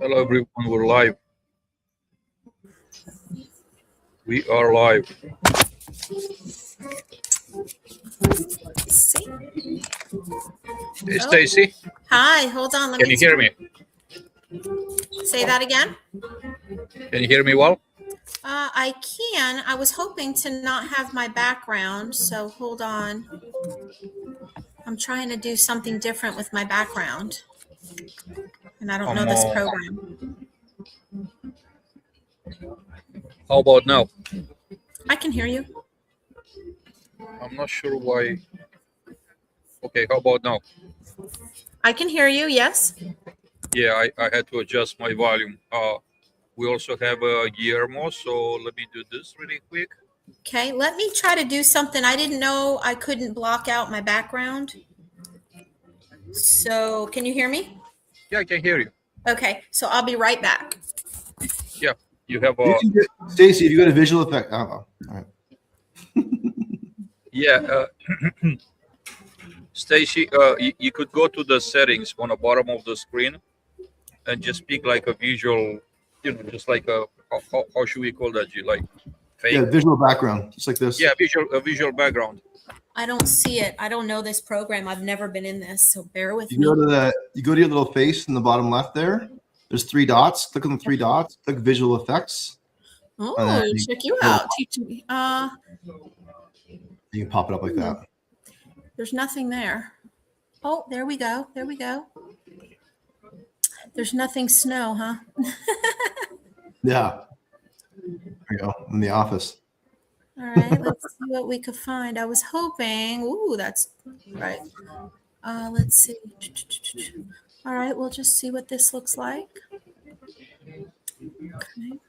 Hello everyone, we're live. We are live. See? Hey Stacy, Hi, hold on. can you hear me? Say that again. Can you hear me well? I can. I was hoping to not have my background, so hold on. I'm trying to do something different with my background, and I don't know this program. How about now? I can hear you. I'm not sure why. Okay, how about now? I can hear you, yes. Yeah, I had to adjust my volume. We also have Guillermo, so let me do this really quick. Okay, let me try to do something. I didn't know I couldn't block out my background. So, can you hear me? Yeah, I can hear you. Okay, so I'll be right back. Yeah, you have Stacy, if you go to visual effect, all right. Yeah, Stacy, you could go to the settings on the bottom of the screen and just pick like a visual, just like how should we call that? Like fake? Yeah, visual background, just like this. Yeah, a visual background. I don't see it. I don't know this program. I've never been in this, so bear with me. You go to your little face in the bottom left there. There's 3 dots. Click on the 3 dots. Click visual effects. Oh, check you out. Teach me. You can pop it up like that. There's nothing there. Oh, there we go. There we go. There's nothing snow, huh? Yeah. There you go. In the office. All right, let's see what we could find. I was hoping. Ooh, that's right. Let's see. All right, we'll just see what this looks like. Okay.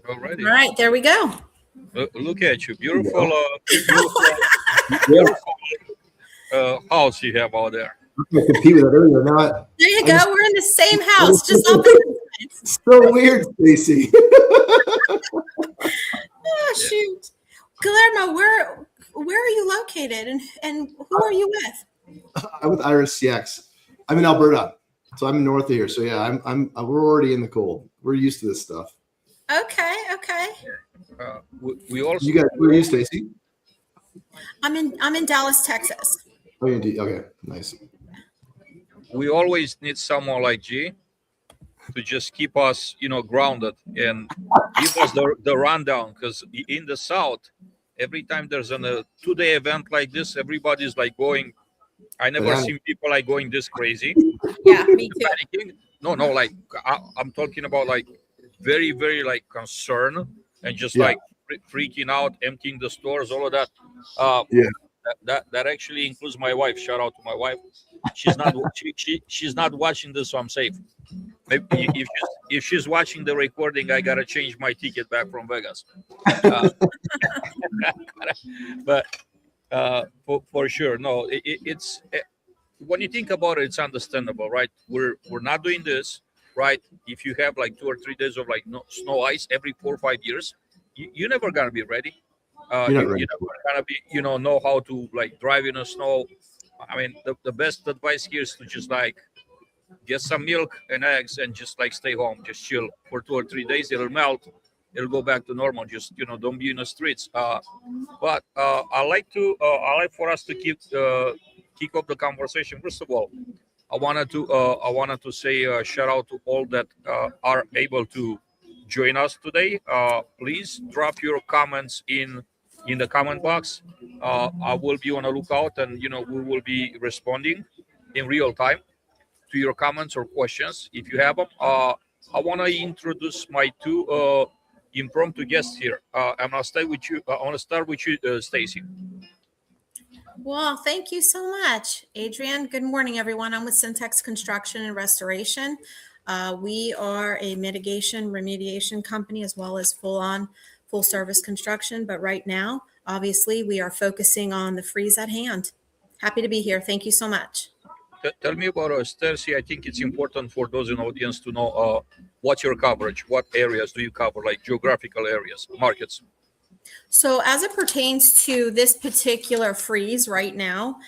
Alrighty. All right, there we go. Look at you, beautiful house you have out there. I compete with that earlier. Now There you go. We're in the same house, just opposite sides. so weird, Stacy. Oh shoot, Guillermo, where are you located, and who are you with? I'm with Iris CX. I'm in Alberta, so I'm north of here. So yeah, we're already in the cold. We're used to this stuff. Okay. We also. You guys, where are you, Stacy? I'm in Dallas, Texas. Oh, indeed. Okay, nice. We always need someone like G to just keep us, grounded and give us the rundown. Because in the South, every time there's a 2-day event like this, everybody's like going. I never seen people like going this crazy. Yeah, me too. Panicking. No, like I'm talking about like very, very like concerned and just like freaking out, emptying the stores, all of that. That actually includes my wife. Shout out to my wife. She's not she's not watching this, so I'm safe. Maybe if she's watching the recording, I gotta change my ticket back from Vegas. But for sure, no. It's when you think about it, it's understandable, right? We're not doing this, right? If you have like 2 or 3 days of like snow ice every 4 or 5 years, you're never gonna be ready. You're never gonna be, know how to like drive in the snow. I mean, the best advice here is to just like get some milk and eggs and just like stay home, just chill for 2 or 3 days. It'll melt, it'll go back to normal. Just don't be in the streets. But I like for us to kick off the conversation. First of all, I wanted to say shout out to all that are able to join us today. Please drop your comments in the comment box. I will be on a lookout, and we will be responding in real time to your comments or questions if you have them. I want to introduce my 2 impromptu guests here. I'm gonna stay with you. I want to start with you, Stacy. Well, thank you so much, Adrian. Good morning, everyone. I'm with Syntex Construction and Restoration. We are a mitigation remediation company as well as full service construction. But right now, obviously, we are focusing on the freeze at hand. Happy to be here. Thank you so much. Tell me about Stacy. I think it's important for those in the audience to know what's your coverage, what areas do you cover, like geographical areas, markets. So as it pertains to this particular freeze right now,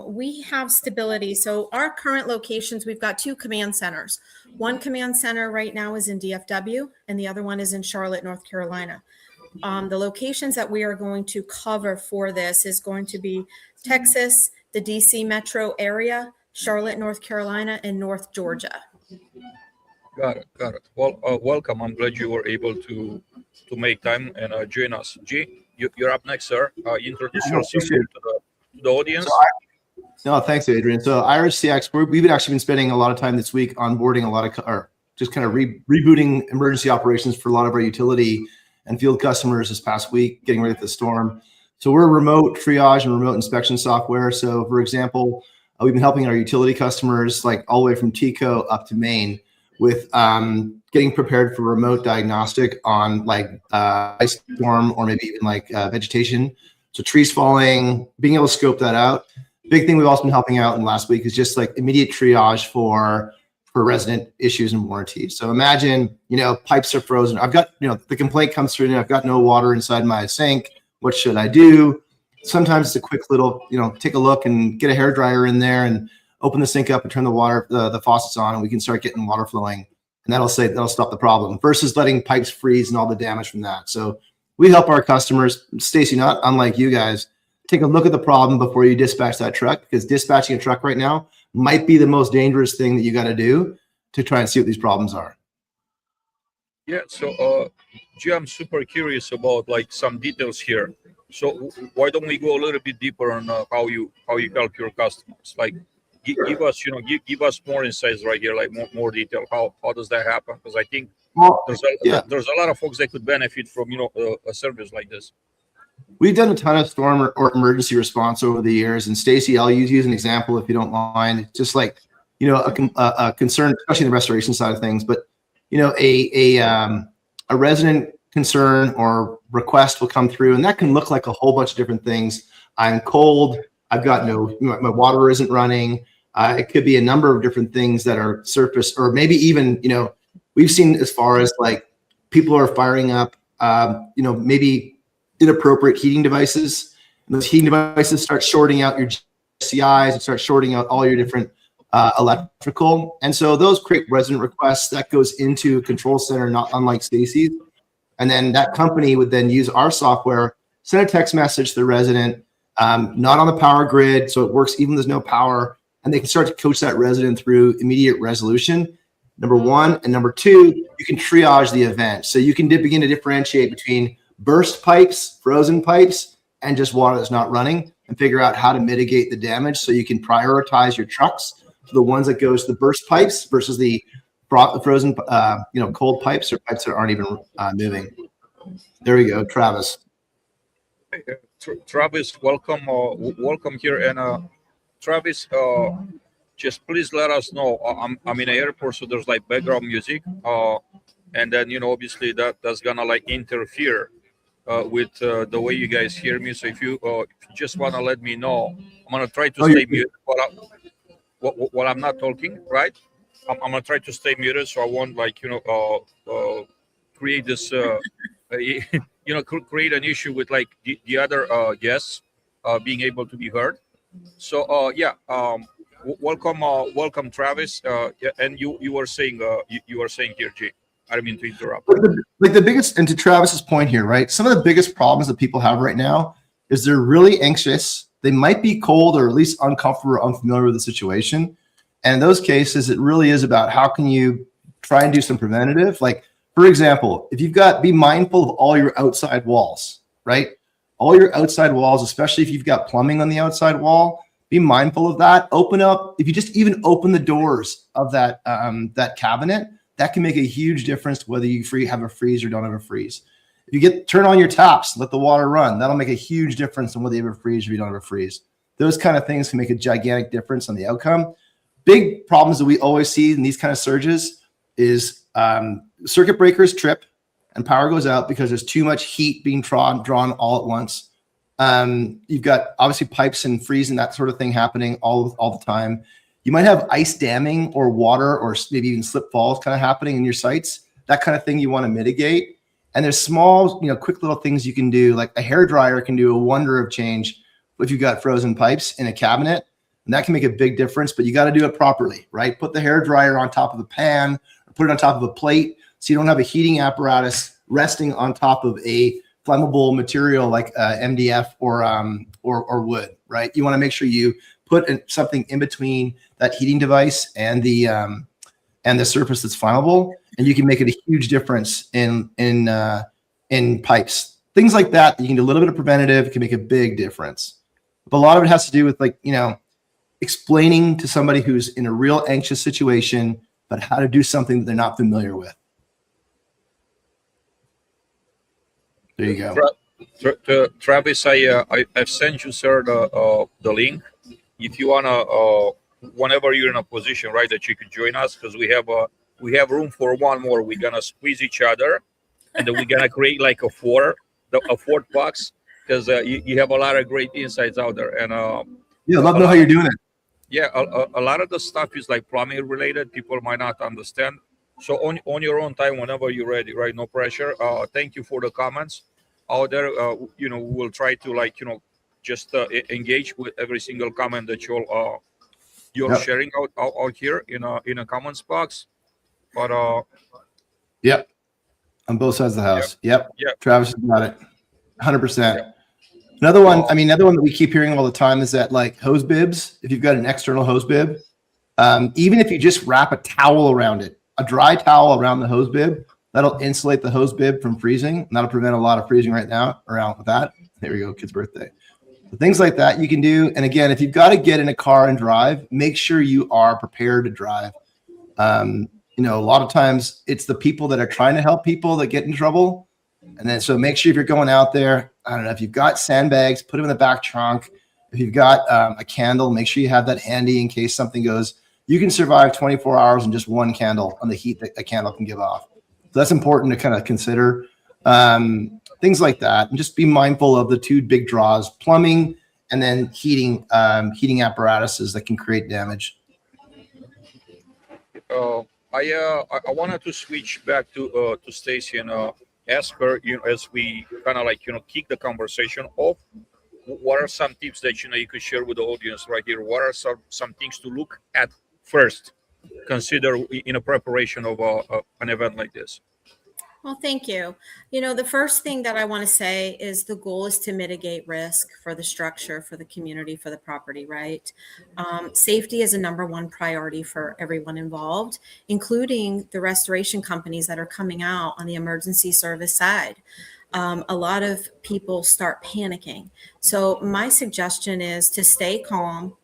we have stability. So our current locations, we've got 2 command centers. One command center right now is in DFW, and the other one is in Charlotte, North Carolina. The locations that we are going to cover for this is going to be Texas, the DC metro area, Charlotte, North Carolina, and North Georgia. Got it. Got it. Well, welcome. I'm glad you were able to make time and join us. G, you're up next, sir. Introduce yourself to the audience. No, thanks, Adrian. So Irish CX, we've actually been spending a lot of time this week onboarding a lot of, or just kind of rebooting emergency operations for a lot of our utility and field customers this past week, getting ready for the storm. So we're remote triage and remote inspection software. So for example, we've been helping our utility customers like all the way from TECO up to Maine with getting prepared for remote diagnostic on like ice storm or maybe even like vegetation. So trees falling, being able to scope that out. Big thing we've also been helping out in last week is just like immediate triage for resident issues and warranties. So imagine, pipes are frozen. I've got, the complaint comes through and I've got no water inside my sink. What should I do? Sometimes it's a quick little, take a look and get a hairdryer in there and open the sink up and turn the water, the faucets on, and we can start getting water flowing. And that'll stop the problem versus letting pipes freeze and all the damage from that. So we help our customers, Stacy, not unlike you guys, take a look at the problem before you dispatch that truck, because dispatching a truck right now might be the most dangerous thing that you got to do to try and see what these problems are. Yeah. So, G, I'm super curious about like some details here. So why don't we go a little bit deeper on how you help your customers? Like, give us, give us more insights right here, like more detail. How does that happen? Because I think there's a lot of folks that could benefit from a service like this. We've done a ton of storm or emergency response over the years, and Stacy, I'll use you as an example if you don't mind. Just like a concern, especially in the restoration side of things, but a resident concern or request will come through, and that can look like a whole bunch of different things. I'm cold. I've got my water isn't running. It could be a number of different things that are surface, or maybe even, we've seen as far as like people are firing up, maybe inappropriate heating devices. And those heating devices start shorting out your CIs and start shorting out all your different electrical. And so those create resident requests that goes into a control center, not unlike Stacy's. And then that company would then use our software, send a text message to the resident, not on the power grid, so it works even when there's no power, and they can start to coach that resident through immediate resolution, number one. And number two, you can triage the event. So you can begin to differentiate between burst pipes, frozen pipes, and just water that's not running, and figure out how to mitigate the damage so you can prioritize your trucks to the ones that goes to the burst pipes versus the frozen, cold pipes or pipes that aren't even moving. There we go, Travis. Travis, welcome here. And Travis, just please let us know. I'm in an airport, so there's like background music, and then obviously that's gonna like interfere with the way you guys hear me. So if you just wanna let me know, I'm gonna try to stay muted while I'm not talking. Right? I'm gonna try to stay muted, so I won't create this. Create an issue with like the other guests being able to be heard. So welcome Travis. And you were saying here, G. I don't mean to interrupt. Like the biggest, and to Travis's point here, right? Some of the biggest problems that people have right now is they're really anxious. They might be cold or at least uncomfortable or unfamiliar with the situation. And in those cases, it really is about how can you try and do some preventative. Like, for example, if be mindful of all your outside walls, right? All your outside walls, especially if you've got plumbing on the outside wall, be mindful of that. Open up, if you just even open the doors of that cabinet, that can make a huge difference whether you have a freeze or don't have a freeze. If you turn on your taps, let the water run, that'll make a huge difference on whether you have a freeze or you don't have a freeze. Those kind of things can make a gigantic difference on the outcome. Big problems that we always see in these kind of surges is circuit breakers trip and power goes out because there's too much heat being drawn all at once. You've got obviously pipes and freeze and that sort of thing happening all the time. You might have ice damming or water or maybe even slip falls kind of happening in your sites. That kind of thing you want to mitigate. And there's small, quick little things you can do. Like a hair dryer can do a wonder of change if you've got frozen pipes in a cabinet, and that can make a big difference. But you got to do it properly, right? Put the hair dryer on top of the pan, or put it on top of a plate, so you don't have a heating apparatus resting on top of a flammable material like MDF or wood, right? You want to make sure you put something in between that heating device and the surface that's flammable, and you can make it a huge difference in pipes. Things like that. You can do a little bit of preventative. It can make a big difference. But a lot of it has to do with explaining to somebody who's in a real anxious situation, but how to do something that they're not familiar with. There you go. Travis, I've sent you, sir, the link. If you wanna, whenever you're in a position, right, that you could join us, because we have room for one more. We're gonna squeeze each other, and then we're gonna create like a fourth box, because you have a lot of great insights out there. And yeah, I'd love to know how you're doing it. Yeah, a lot of the stuff is like plumbing related. People might not understand. So on your own time, whenever you're ready, right? No pressure. Thank you for the comments out there. We'll try to just engage with every single comment that you're Yep. sharing out here in a comments box. But Yep. On both sides of the house. Yep. Travis has got it. 100%. Yep. Another one that we keep hearing all the time is that like hose bibs, if you've got an external hose bib, even if you just wrap a towel around it, a dry towel around the hose bib, that'll insulate the hose bib from freezing. And that'll prevent a lot of freezing right now around with that. There we go, kid's birthday. So things like that you can do. And again, if you've got to get in a car and drive, make sure you are prepared to drive. A lot of times it's the people that are trying to help people that get in trouble. And then, so make sure if you're going out there, I don't know, if you've got sandbags, put them in the back trunk. If you've got a candle, make sure you have that handy in case something goes. You can survive 24 hours in just one candle on the heat that a candle can give off. So that's important to kind of consider. Things like that. And just be mindful of the two big draws, plumbing and then heating apparatuses that can create damage. I wanted to switch back to Stacy and ask her, as we kind of kick the conversation off, what are some tips that you could share with the audience right here? What are some things to look at first, consider in a preparation of an event like this? Well, thank you. The first thing that I want to say is the goal is to mitigate risk for the structure, for the community, for the property, right? Safety is a number one priority for everyone involved, including the restoration companies that are coming out on the emergency service side. A lot of people start panicking. So my suggestion is to stay calm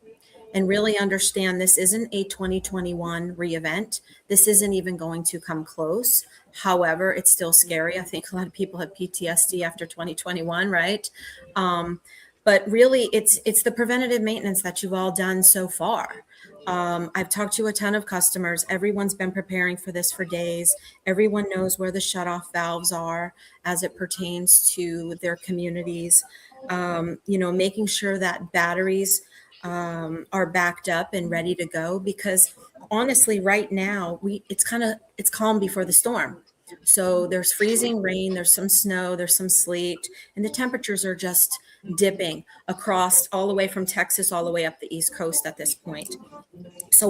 and really understand this isn't a 2021 re-event. This isn't even going to come close. However, it's still scary. I think a lot of people have PTSD after 2021, right? But really, it's the preventative maintenance that you've all done so far. I've talked to a ton of customers. Everyone's been preparing for this for days. Everyone knows where the shutoff valves are as it pertains to their communities. Making sure that batteries are backed up and ready to go, because honestly, right now it's calm before the storm. So there's freezing rain, there's some snow, there's some sleet, and the temperatures are just dipping across all the way from Texas all the way up the East Coast at this point. So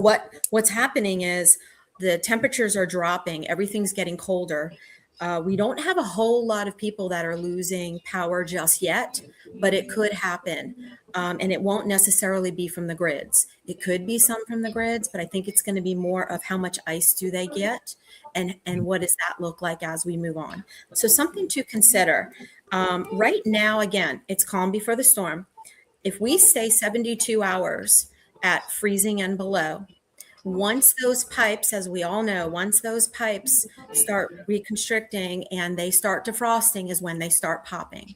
what's happening is the temperatures are dropping, everything's getting colder. We don't have a whole lot of people that are losing power just yet, but it could happen. And it won't necessarily be from the grids. It could be some from the grids, but I think it's going to be more of how much ice do they get and what does that look like as we move on. So something to consider. Right now, again, it's calm before the storm. If we stay 72 hours at freezing and below, once those pipes, as we all know, once those pipes start reconstricting and they start defrosting is when they start popping.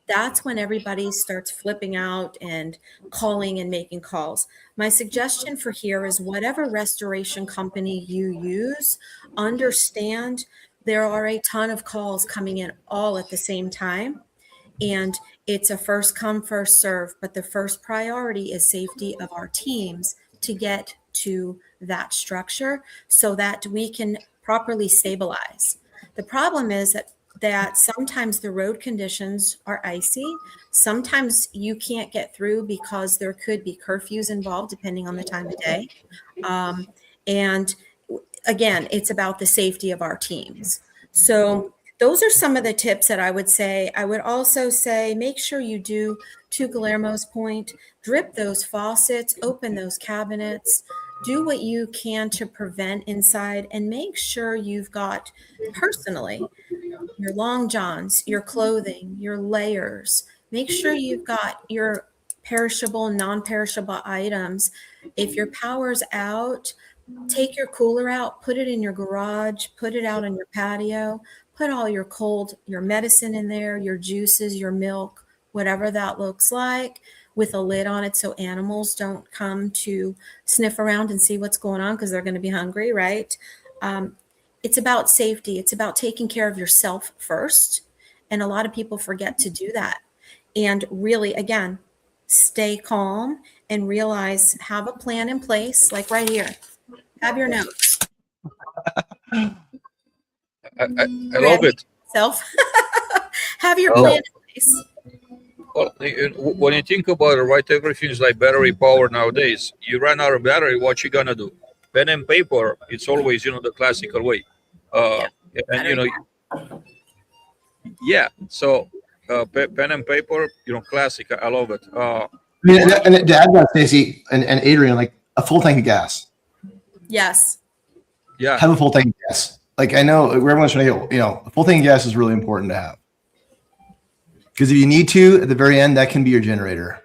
That's when everybody starts flipping out and calling and making calls. My suggestion for here is whatever restoration company you use, understand there are a ton of calls coming in all at the same time. And it's a first come, first serve. But the first priority is safety of our teams to get to that structure so that we can properly stabilize. The problem is that that sometimes the road conditions are icy. Sometimes you can't get through because there could be curfews involved depending on the time of day. And again, it's about the safety of our teams. So those are some of the tips that I would say. I would also say make sure you do, to Guillermo's point, drip those faucets, open those cabinets, do what you can to prevent inside, and make sure you've got personally your long johns, your clothing, your layers. Make sure you've got your perishable, non-perishable items. If your power's out, take your cooler out, put it in your garage, put it out on your patio, put all your your medicine in there, your juices, your milk, whatever that looks like, with a lid on it so animals don't come to sniff around and see what's going on because they're going to be hungry, right? It's about safety. It's about taking care of yourself first. And a lot of people forget to do that. And really, again, stay calm and realize, have a plan in place, like right here. Have your notes. I love it. Self. Have your plan in place. Well, when you think about it, right, everything is like battery power nowadays. You run out of battery, what you gonna do? Pen and paper. It's always, the classical way. And yeah. So pen and paper, classic. I love it. And to add that, Stacey and Adrian, like a full tank of gas. Yes. Yeah. Have a full tank of gas. Like I know everyone's trying to get, a full tank of gas is really important to have. Because if you need to, at the very end, that can be your generator.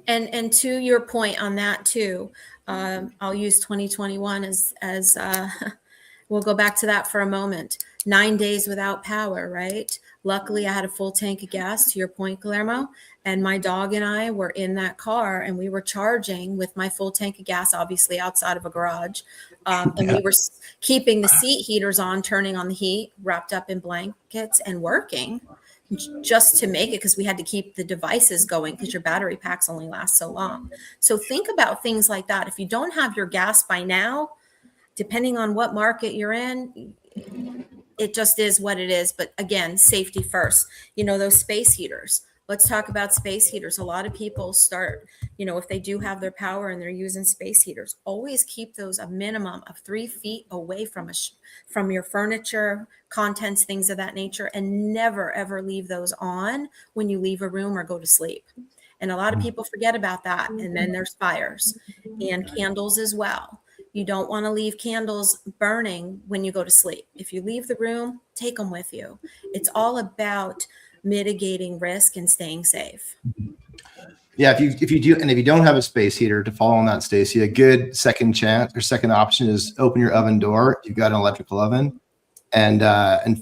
And to your point on that too, I'll use 2021 as we'll go back to that for a moment. 9 days without power, right? Luckily, I had a full tank of gas, to your point, Guillermo, and my dog and I were in that car and we were charging with my full tank of gas, obviously outside of a garage. And we were keeping the seat heaters on, turning on the heat, wrapped up in blankets and working just to make it, because we had to keep the devices going because your battery packs only last so long. So think about things like that. If you don't have your gas by now, depending on what market you're in, it just is what it is. But again, safety first. Those space heaters. Let's talk about space heaters. A lot of people start, if they do have their power and they're using space heaters, always keep those a minimum of 3 feet away from your furniture, contents, things of that nature, and never, ever leave those on when you leave a room or go to sleep. And a lot of people forget about that. And then there's fires and candles as well. You don't want to leave candles burning when you go to sleep. If you leave the room, take them with you. It's all about mitigating risk and staying safe. Yeah, if you do, and if you don't have a space heater, to follow on that, Stacey, a good second option is open your oven door. You've got an electrical oven, and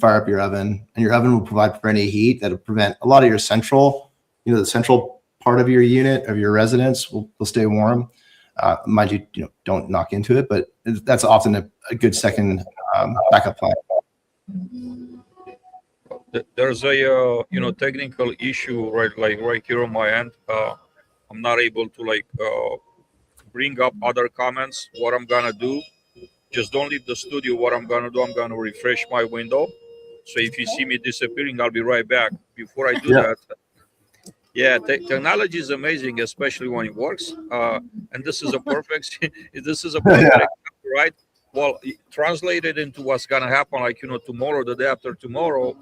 fire up your oven, and your oven will provide any heat that'll prevent a lot of your central, the central part of your unit of your residence will stay warm. Mind you, don't knock into it, but that's often a good second backup plan. There's a technical issue right here on my end. I'm not able to bring up other comments. What I'm gonna do, just don't leave the studio. What I'm gonna do, I'm gonna refresh my window. So if you see me disappearing, I'll be right back. Before I do that, technology is amazing, especially when it works. And this is a perfect example, right? Well, translated into what's gonna happen, tomorrow, the day after tomorrow.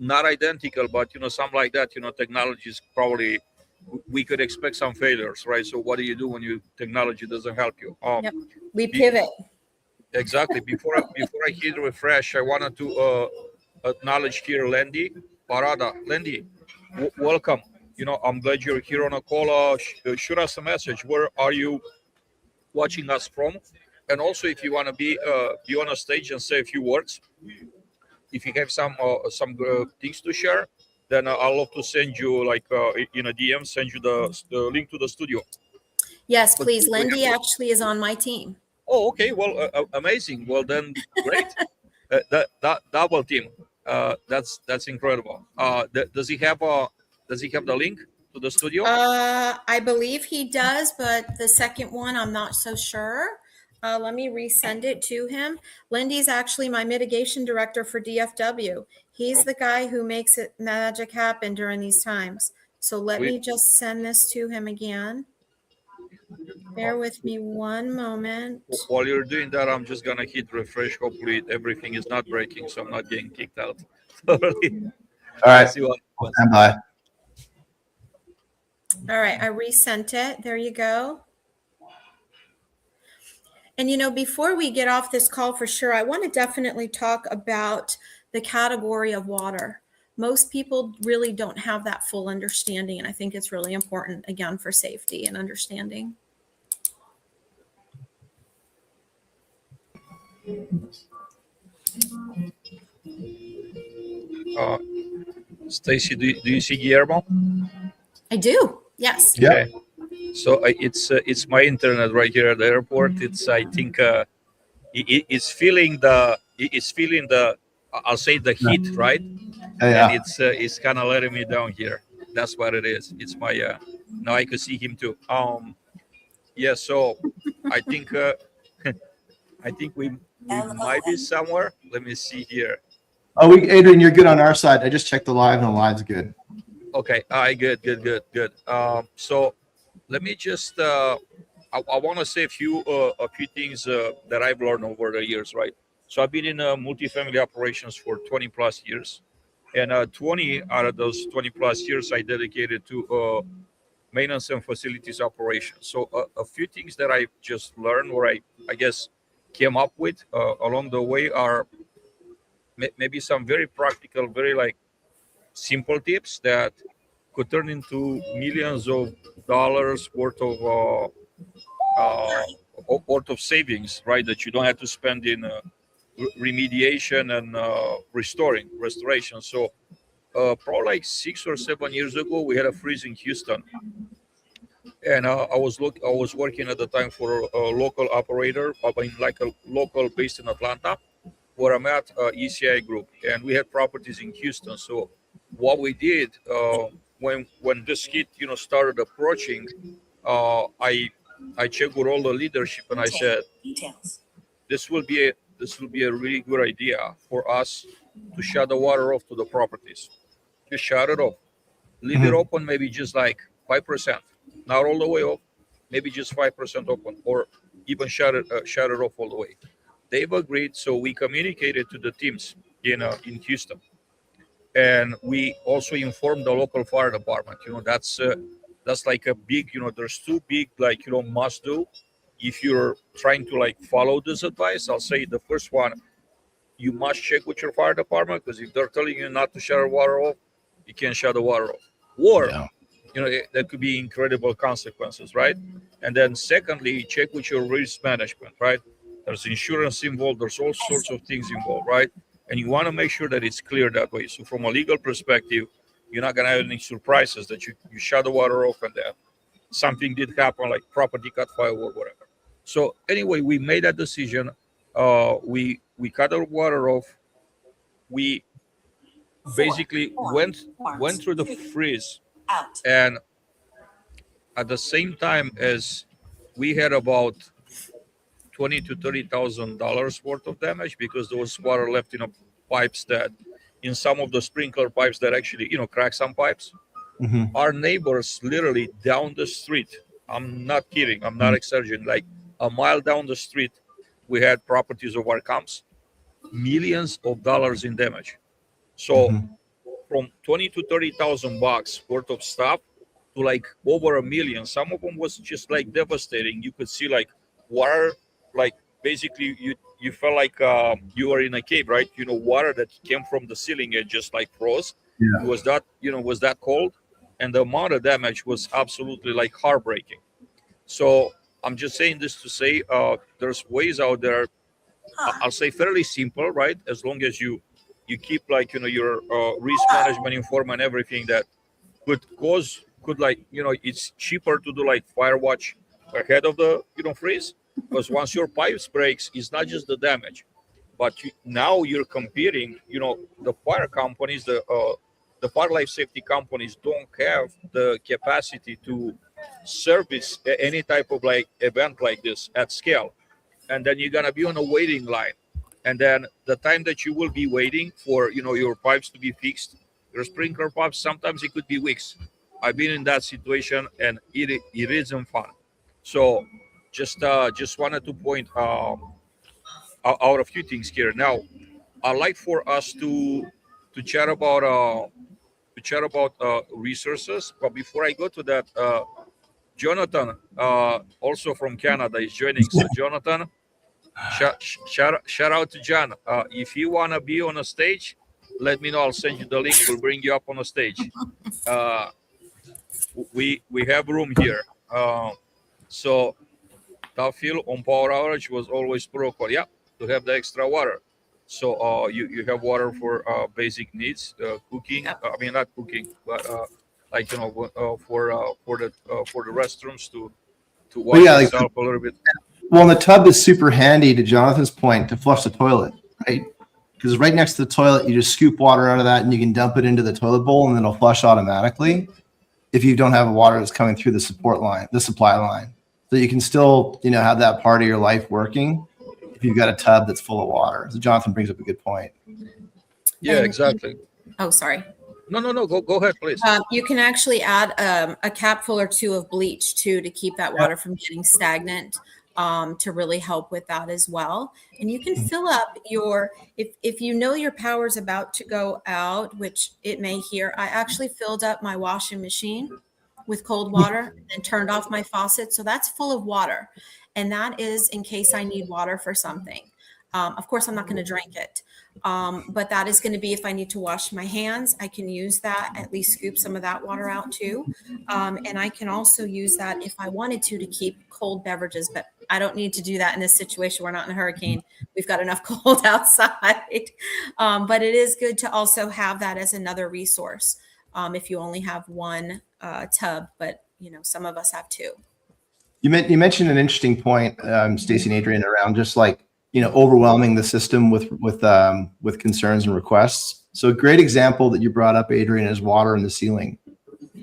Not identical, but something like that. Technology is probably, we could expect some failures, right? So what do you do when technology doesn't help you? We pivot. Exactly. Before I hit refresh, I wanted to acknowledge here Lendy Parada. Lendy, welcome. I'm glad you're here on a call. Shoot us a message. Where are you watching us from? And also, if you want to be on a stage and say a few words, if you have some things to share, then I'll love to send you in a DM, send you the link to the studio. Yes, please. Lindy actually is on my team. Oh, okay. Well, amazing. Well, then great. That double team. That's incredible. Does he have the link to the studio? I believe he does, but the second one, I'm not so sure. Let me resend it to him. Lindy's actually my mitigation director for DFW. He's the guy who makes it magic happen during these times. So let me just send this to him again. Bear with me one moment. While you're doing that, I'm just gonna hit refresh. Hopefully everything is not breaking, so I'm not getting kicked out. Totally. All right. See what happens. Stand by. All right, I resent it. There you go. And before we get off this call for sure, I want to definitely talk about the category of water. Most people really don't have that full understanding, and I think it's really important, again, for safety and understanding. Stacy, do you see Guillermo? I do. Yes. Yeah. Okay. So it's my internet right here at the airport. It's I think it's feeling the I'll say the heat, right? Yeah. And it's kind of letting me down here. That's what it is. It's my now I can see him too. Yeah. So I think I think we might be somewhere. Let me see here. Oh, Adrian, you're good on our side. I just checked the live, and the live's good. Okay. All right. Good. So let me just I want to say a few things that I've learned over the years, right? So I've been in multifamily operations for 20 plus years, and 20 out of those 20 plus years I dedicated to maintenance and facilities operations. So a few things that I just learned, or I guess came up with along the way, are maybe some very practical, very like simple tips that could turn into millions of dollars worth of savings, right? That you don't have to spend in remediation and restoration. So probably like 6 or 7 years ago, we had a freeze in Houston, and I was working at the time for a local operator, like a local based in Atlanta, where I'm at, ECI Group, and we had properties in Houston. So what we did when this heat started approaching, I checked with all the leadership, and I said, this will be a really good idea for us to shut the water off to the properties. Just shut it off, leave it open, maybe just like 5%, not all the way off, maybe just 5% open, or even shut it off all the way. They've agreed, so we communicated to the teams in Houston, and we also informed the local fire department. That's like a big, there's two big, like, must do if you're trying to like follow this advice. I'll say the first one, you must check with your fire department, because if they're telling you not to shut the water off, you can't shut the water off, or that could be incredible consequences, right? And then secondly, check with your risk management, right? There's insurance involved, there's all sorts of things involved, right? And you want to make sure that it's clear that way. So from a legal perspective, you're not going to have any surprises that you shut the water off and then something did happen, like property caught fire or whatever. So anyway, we made that decision. We cut the water off. We basically went through the freeze, and at the same time as we had about $20,000 to $30,000 worth of damage, because there was water left in pipes, that in some of the sprinkler pipes that actually cracked some pipes. Our neighbors literally down the street, I'm not kidding, I'm not exaggerating, like a mile down the street, we had properties of our comps, millions of dollars in damage. So from 20 to 30,000 bucks worth of stuff to like over $1 million. Some of them was just like devastating. You could see like water, like basically you felt like you were in a cave, right? Water that came from the ceiling, it just like froze. It was that cold, and the amount of damage was absolutely like heartbreaking. So I'm just saying this to say there's ways out there, I'll say fairly simple, right? As long as you keep like your risk management informed and everything, that could like it's cheaper to do like fire watch ahead of the freeze, because once your pipes breaks, it's not just the damage, but now you're competing. The fire companies, the fire life safety companies don't have the capacity to service any type of like event like this at scale. and then you're gonna be on a waiting line, and then the time that you will be waiting for your pipes to be fixed, your sprinkler pipes, sometimes it could be weeks. I've been in that situation, and it isn't fun. So just wanted to point out a few things here. Now, I'd like for us to chat about resources, but before I go to that, Jonathan, also from Canada, is joining. So Jonathan, shout out to John. If you want to be on a stage, let me know. I'll send you the link. We'll bring you up on a stage. We have room here. So Tafil on power outage was always protocol. Yeah, to have the extra water. So you have water for basic needs, cooking. I mean, not cooking, but like for the restrooms to wash yourself a little bit. Well, and the tub is super handy, to Jonathan's point, to flush the toilet, right? Because right next to the toilet, you just scoop water out of that and you can dump it into the toilet bowl and then it'll flush automatically if you don't have water that's coming through the supply line. So you can still, have that part of your life working if you've got a tub that's full of water. So Jonathan brings up a good point. Yeah, exactly. Oh, sorry. No. Go ahead, please. You can actually add a capful or two of bleach too to keep that water from getting stagnant. To really help with that as well. And you can fill up if you know your power's about to go out, which it may here. I actually filled up my washing machine with cold water and turned off my faucet. So that's full of water. And that is in case I need water for something. Of course, I'm not going to drink it. But that is going to be if I need to wash my hands, I can use that, at least scoop some of that water out too. And I can also use that if I wanted to keep cold beverages, but I don't need to do that in this situation. We're not in a hurricane. We've got enough cold outside. But it is good to also have that as another resource if you only have one tub, but some of us have two. You mentioned an interesting point, Stacey and Adrian, around just like, overwhelming the system with concerns and requests. So a great example that you brought up, Adrian, is water in the ceiling.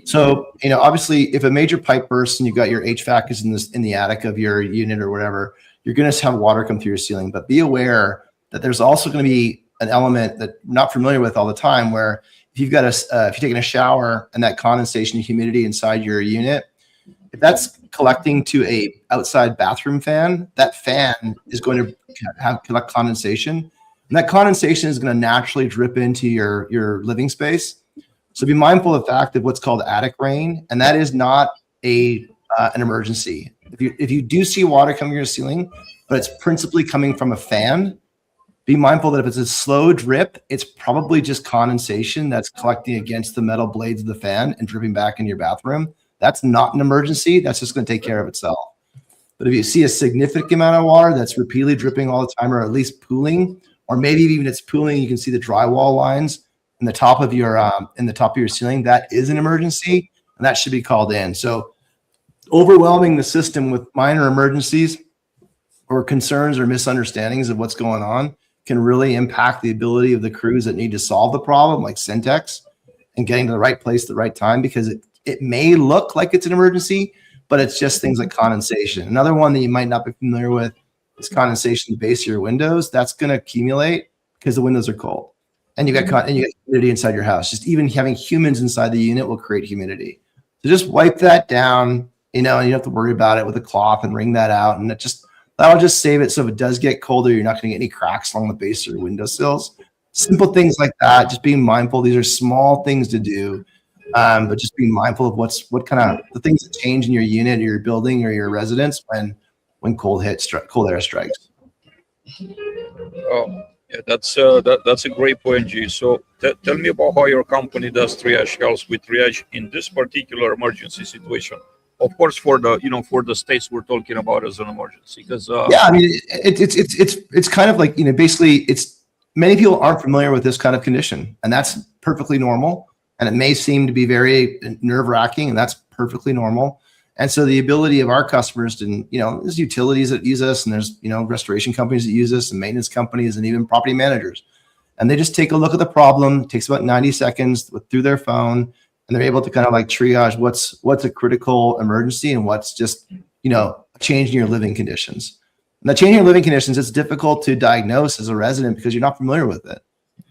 So, obviously if a major pipe bursts and you've got your HVAC is in the attic of your unit or whatever, you're going to have water come through your ceiling, but be aware that there's also going to be an element that I'm not familiar with all the time, where if you've got if you're taking a shower and that condensation and humidity inside your unit, if that's collecting to a outside bathroom fan, that fan is going to collect condensation, and that condensation is going to naturally drip into your living space. So be mindful of the fact of what's called attic rain, and that is not an emergency. If you do see water coming to your ceiling, but it's principally coming from a fan, be mindful that if it's a slow drip, it's probably just condensation that's collecting against the metal blades of the fan and dripping back into your bathroom. That's not an emergency. That's just going to take care of itself. But if you see a significant amount of water that's repeatedly dripping all the time, or at least pooling, or maybe even it's pooling, you can see the drywall lines in the top of your ceiling, that is an emergency, and that should be called in. So overwhelming the system with minor emergencies or concerns or misunderstandings of what's going on can really impact the ability of the crews that need to solve the problem, like Syntex, and getting to the right place at the right time, because it may look like it's an emergency, but it's just things like condensation. Another one that you might not be familiar with is condensation at the base of your windows. That's going to accumulate because the windows are cold, and you got humidity inside your house. Just even having humans inside the unit will create humidity. So just wipe that down, and you don't have to worry about it with a cloth and wring that out, and that'll just save it. So if it does get colder, you're not going to get any cracks along the base of your windowsills. Simple things like that. Just being mindful. These are small things to do. But just being mindful of what kind of the things that change in your unit or your building or your residence when cold air strikes. Oh, yeah, that's a great point, G. So tell me about how your company does triage, helps with triage in this particular emergency situation. Of course, for the states we're talking about as an emergency, because I mean it's kind of like basically many people aren't familiar with this kind of condition, and that's perfectly normal. And it may seem to be very nerve-wracking, and that's perfectly normal. And so the ability of our customers to, there's utilities that use us, and there's, restoration companies that use us, and maintenance companies, and even property managers. And they just take a look at the problem. It takes about 90 seconds through their phone, and they're able to kind of like triage what's a critical emergency and what's just, a change in your living conditions. Now, changing living conditions, it's difficult to diagnose as a resident because you're not familiar with it.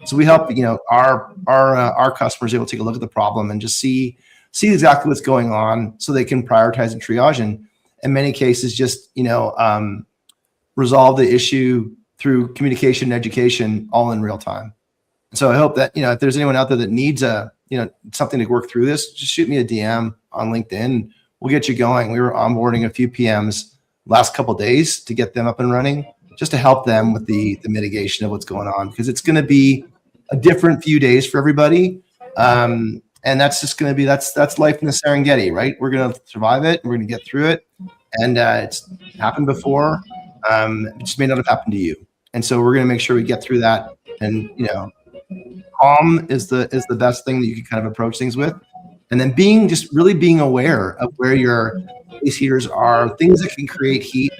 So we help, our customers able to take a look at the problem and just see exactly what's going on, so they can prioritize and triage, and in many cases, just resolve the issue through communication and education, all in real time. So I hope that if there's anyone out there that needs something to work through this, just shoot me a DM on LinkedIn. We'll get you going. We were onboarding a few PMs last couple of days to get them up and running, just to help them with the mitigation of what's going on, because it's going to be a different few days for everybody. And that's just going to be, that's life in the Serengeti, right? We're going to survive it. We're going to get through it. And it's happened before. It just may not have happened to you. And so we're going to make sure we get through that. And, calm is the best thing that you can kind of approach things with. And then really being aware of where your space heaters are, things that can create heat,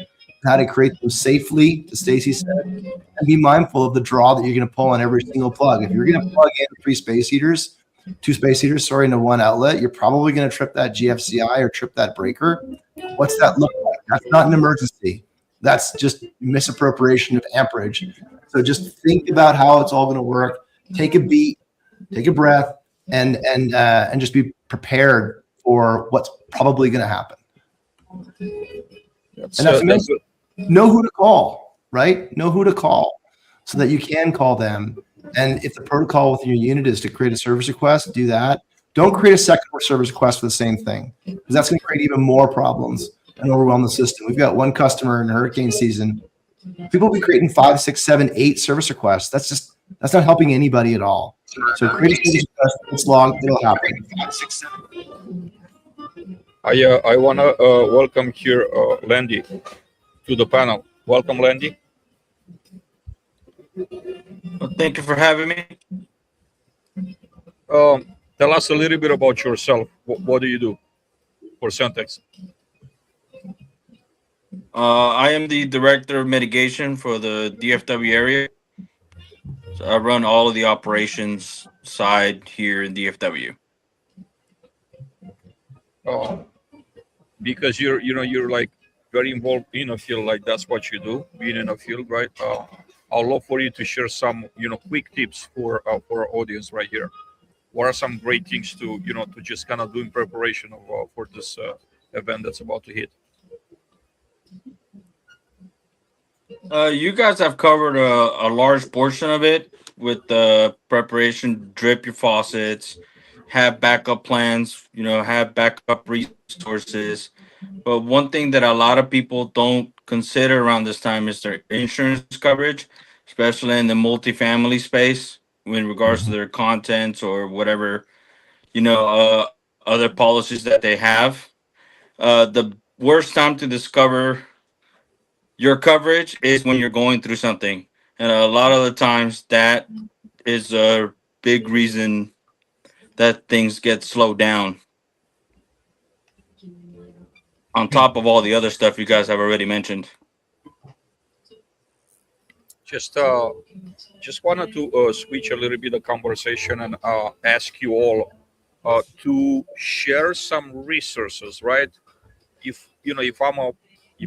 how to create them safely, as Stacy said, and be mindful of the draw that you're going to pull on every single plug. If you're going to plug in two space heaters, into one outlet, you're probably going to trip that GFCI or trip that breaker. What's that look like? That's not an emergency. That's just misappropriation of amperage. So just think about how it's all going to work. Take a beat, take a breath, and just be prepared for what's probably going to happen. Know who to call, right? Know who to call so that you can call them. And if the protocol within your unit is to create a service request, do that. Don't create a second service request for the same thing, because that's going to create even more problems and overwhelm the system. We've got one customer in hurricane season. People will be creating 5, 6, 7, 8 service requests. That's not helping anybody at all. So create a service request. It's long. It'll happen. 5, 6, 7. I want to welcome here Landy to the panel. Welcome, Landy. Well, thank you for having me. Tell us a little bit about yourself. What do you do for Centex? I am the director of mitigation for the DFW area. So I run all of the operations side here in DFW. Because you're like very involved in a field, like that's what you do, being in a field, right? I'd love for you to share some quick tips for our audience right here. What are some great things to just kind of do in preparation for this event that's about to hit? You guys have covered a large portion of it with the preparation. Drip your faucets, have backup plans, have backup resources. But one thing that a lot of people don't consider around this time is their insurance coverage, especially in the multifamily space in regards to their contents or whatever, other policies that they have. The worst time to discover your coverage is when you're going through something. And a lot of the times that is a big reason that things get slowed down. On top of all the other stuff you guys have already mentioned. Just wanted to switch a little bit of conversation and ask you all to share some resources, right? If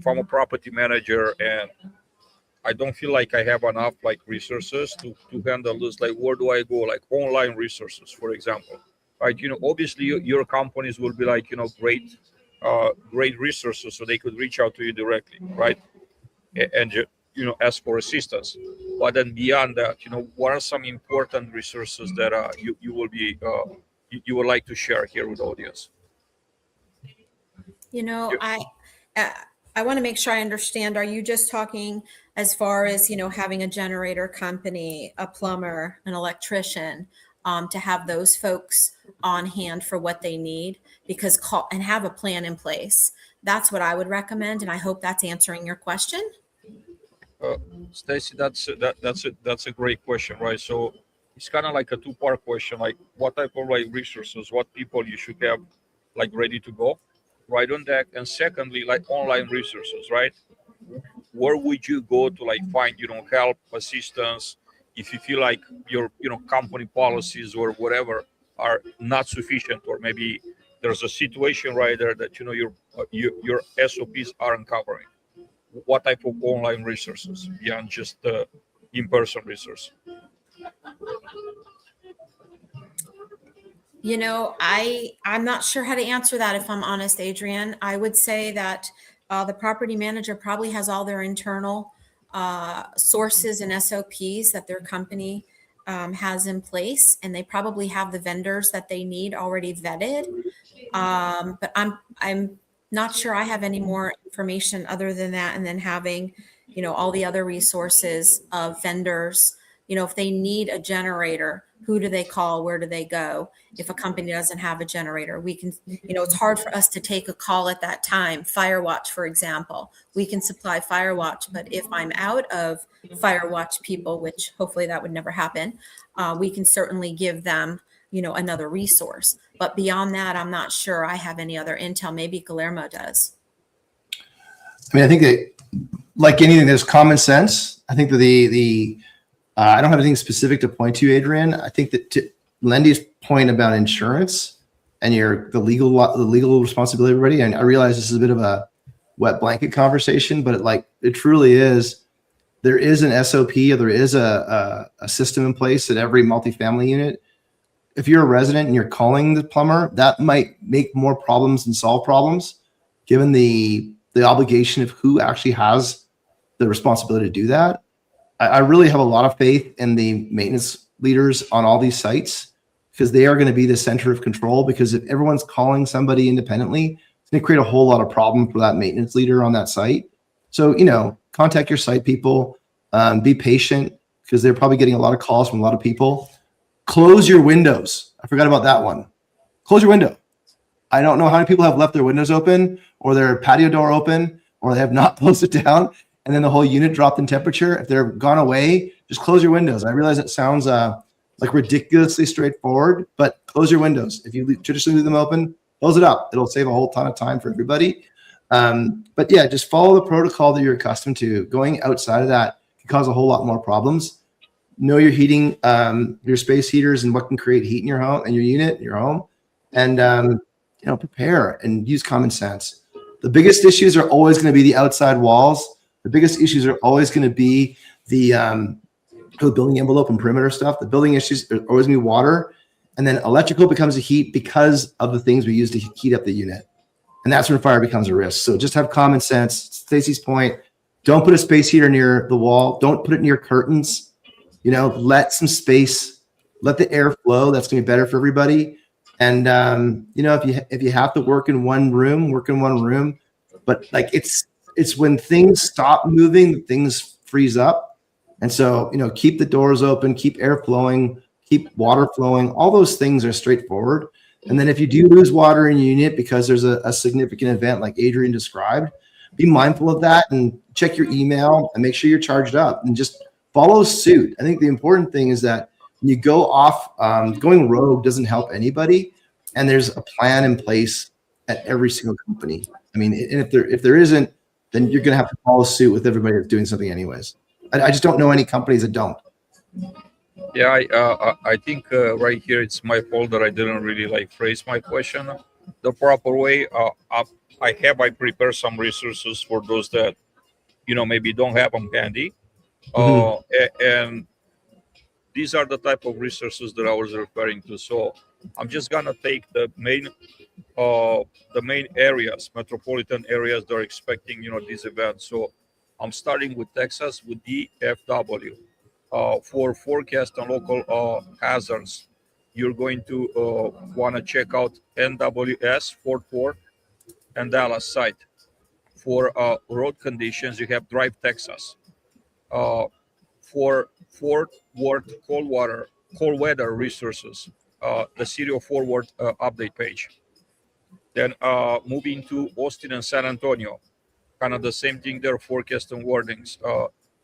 I'm a property manager and I don't feel like I have enough resources to handle this, where do I go? Like online resources, for example, right? Obviously your companies will be great resources, so they could reach out to you directly, right? And ask for assistance. But then beyond that, what are some important resources that you will be you would like to share here with the audience? I want to make sure I understand. Are you just talking as far as, having a generator company, a plumber, an electrician, to have those folks on hand for what they need, because call and have a plan in place? That's what I would recommend. And I hope that's answering your question. Stacy, that's a great question, right? So it's kind of like a two-part question, like what type of resources, what people you should have ready to go right on deck, and secondly, online resources, right? Where would you go to find help, assistance, if you feel like your company policies or whatever are not sufficient, or maybe there's a situation right there that your SOPs aren't covering? what type of online resources beyond just in-person resource? You know, I'm not sure how to answer that, if I'm honest, Adrian. I would say that the property manager probably has all their internal sources and SOPs that their company has in place, and they probably have the vendors that they need already vetted. But I'm not sure I have any more information other than that, and then having, you know, all the other resources of vendors. You know, if they need a generator, who do they call? Where do they go? If a company doesn't have a generator, we can, you know, it's hard for us to take a call at that time. Firewatch, for example, we can supply Firewatch, but if I'm out of Firewatch people, which hopefully that would never happen, we can certainly give them, you know, another resource. But beyond that, I'm not sure I have any other intel. Maybe Guillermo does. I mean, I think that, like anything, there's common sense. I think that I don't have anything specific to point to, Adrian. I think that to Lendy's point about insurance and the legal responsibility of everybody, and I realize this is a bit of a wet blanket conversation, but it truly is. There is an SOP, or there is a system in place at every multifamily unit. If you're a resident and you're calling the plumber, that might make more problems than solve problems, given the obligation of who actually has the responsibility to do that. I really have a lot of faith in the maintenance leaders on all these sites, because they are going to be the center of control. Because if everyone's calling somebody independently, it's going to create a whole lot of problem for that maintenance leader on that site. So, you know, contact your site people, be patient, because they're probably getting a lot of calls from a lot of people. Close your windows. I forgot about that one. Close your window. I don't know how many people have left their windows open or their patio door open, or they have not closed it down, and then the whole unit dropped in temperature. If they're gone away, just close your windows. I realize it sounds like ridiculously straightforward, but close your windows. If you traditionally leave them open, close it up. It'll save a whole ton of time for everybody. But yeah, just follow the protocol that you're accustomed to. Going outside of that can cause a whole lot more problems. Know your heating, your space heaters, and what can create heat in your home and your unit, your home, and you know, prepare and use common sense. The biggest issues are always going to be the outside walls. The biggest issues are always going to be the building envelope and perimeter stuff. The building issues are always going to be water, and then electrical becomes a heat because of the things we use to heat up the unit, and that's when fire becomes a risk. So just have common sense. Stacy's point: don't put a space heater near the wall. Don't put it near curtains. You know, let some space, let the air flow. That's going to be better for everybody. And you know, if you have to work in one room, work in one room. But like it's when things stop moving, things freeze up. And so, you know, keep the doors open, keep air flowing, keep water flowing. All those things are straightforward. And then if you do lose water in your unit because there's a significant event like Adrian described, be mindful of that and check your email and make sure you're charged up and just follow suit. I think the important thing is that when you go off, going rogue doesn't help anybody. And there's a plan in place at every single company. I mean, and if there isn't, then you're going to have to follow suit with everybody that's doing something anyways. I just don't know any companies that don't. Yeah, I think right here it's my fault that I didn't really phrase my question the proper way. I prepare some resources for those that, you know, maybe don't have them handy. And these are the type of resources that I was referring to. So I'm just gonna take the main areas, metropolitan areas that are expecting, you know, these events. So I'm starting with Texas with DFW. For forecast and local hazards, you're going to want to check out NWS Fort Worth and Dallas site. For road conditions, you have Drive Texas. For Fort Worth cold weather resources, the City of Fort Worth update page. Then moving to Austin and San Antonio, kind of the same thing there, forecast and warnings.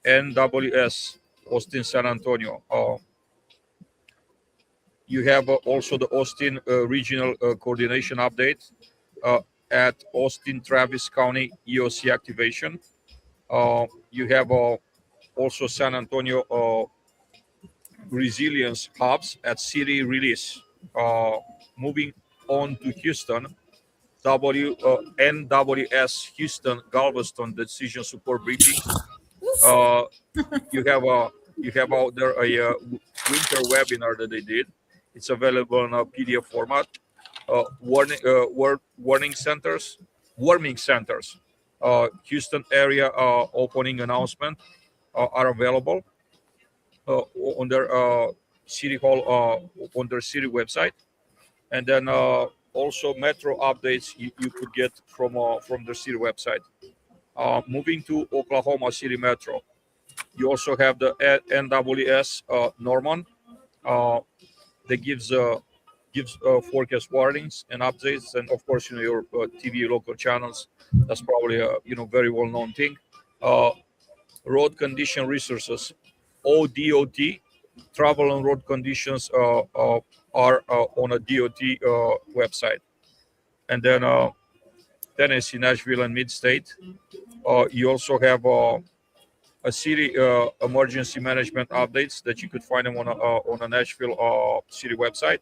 NWS, Austin, San Antonio. You have also the Austin Regional Coordination Update at Austin Travis County EOC activation. You have also San Antonio resilience hubs at city release. Moving on to Houston, NWS Houston Galveston decision support briefing. Uh, you have out there a winter webinar that they did. It's available in a PDF format. Warming centers, Houston area opening announcement are available on their city hall on their city website, and then also metro updates you could get from the city website. Moving to Oklahoma City Metro, you also have the NWS Norman that gives forecast warnings and updates, and of course, your TV local channels. That's probably a very well known thing. Road condition resources, ODOT, travel and road conditions are on a DOT website, and then Tennessee, Nashville, and Mid-State. You also have a city emergency management updates that you could find them on a Nashville city website,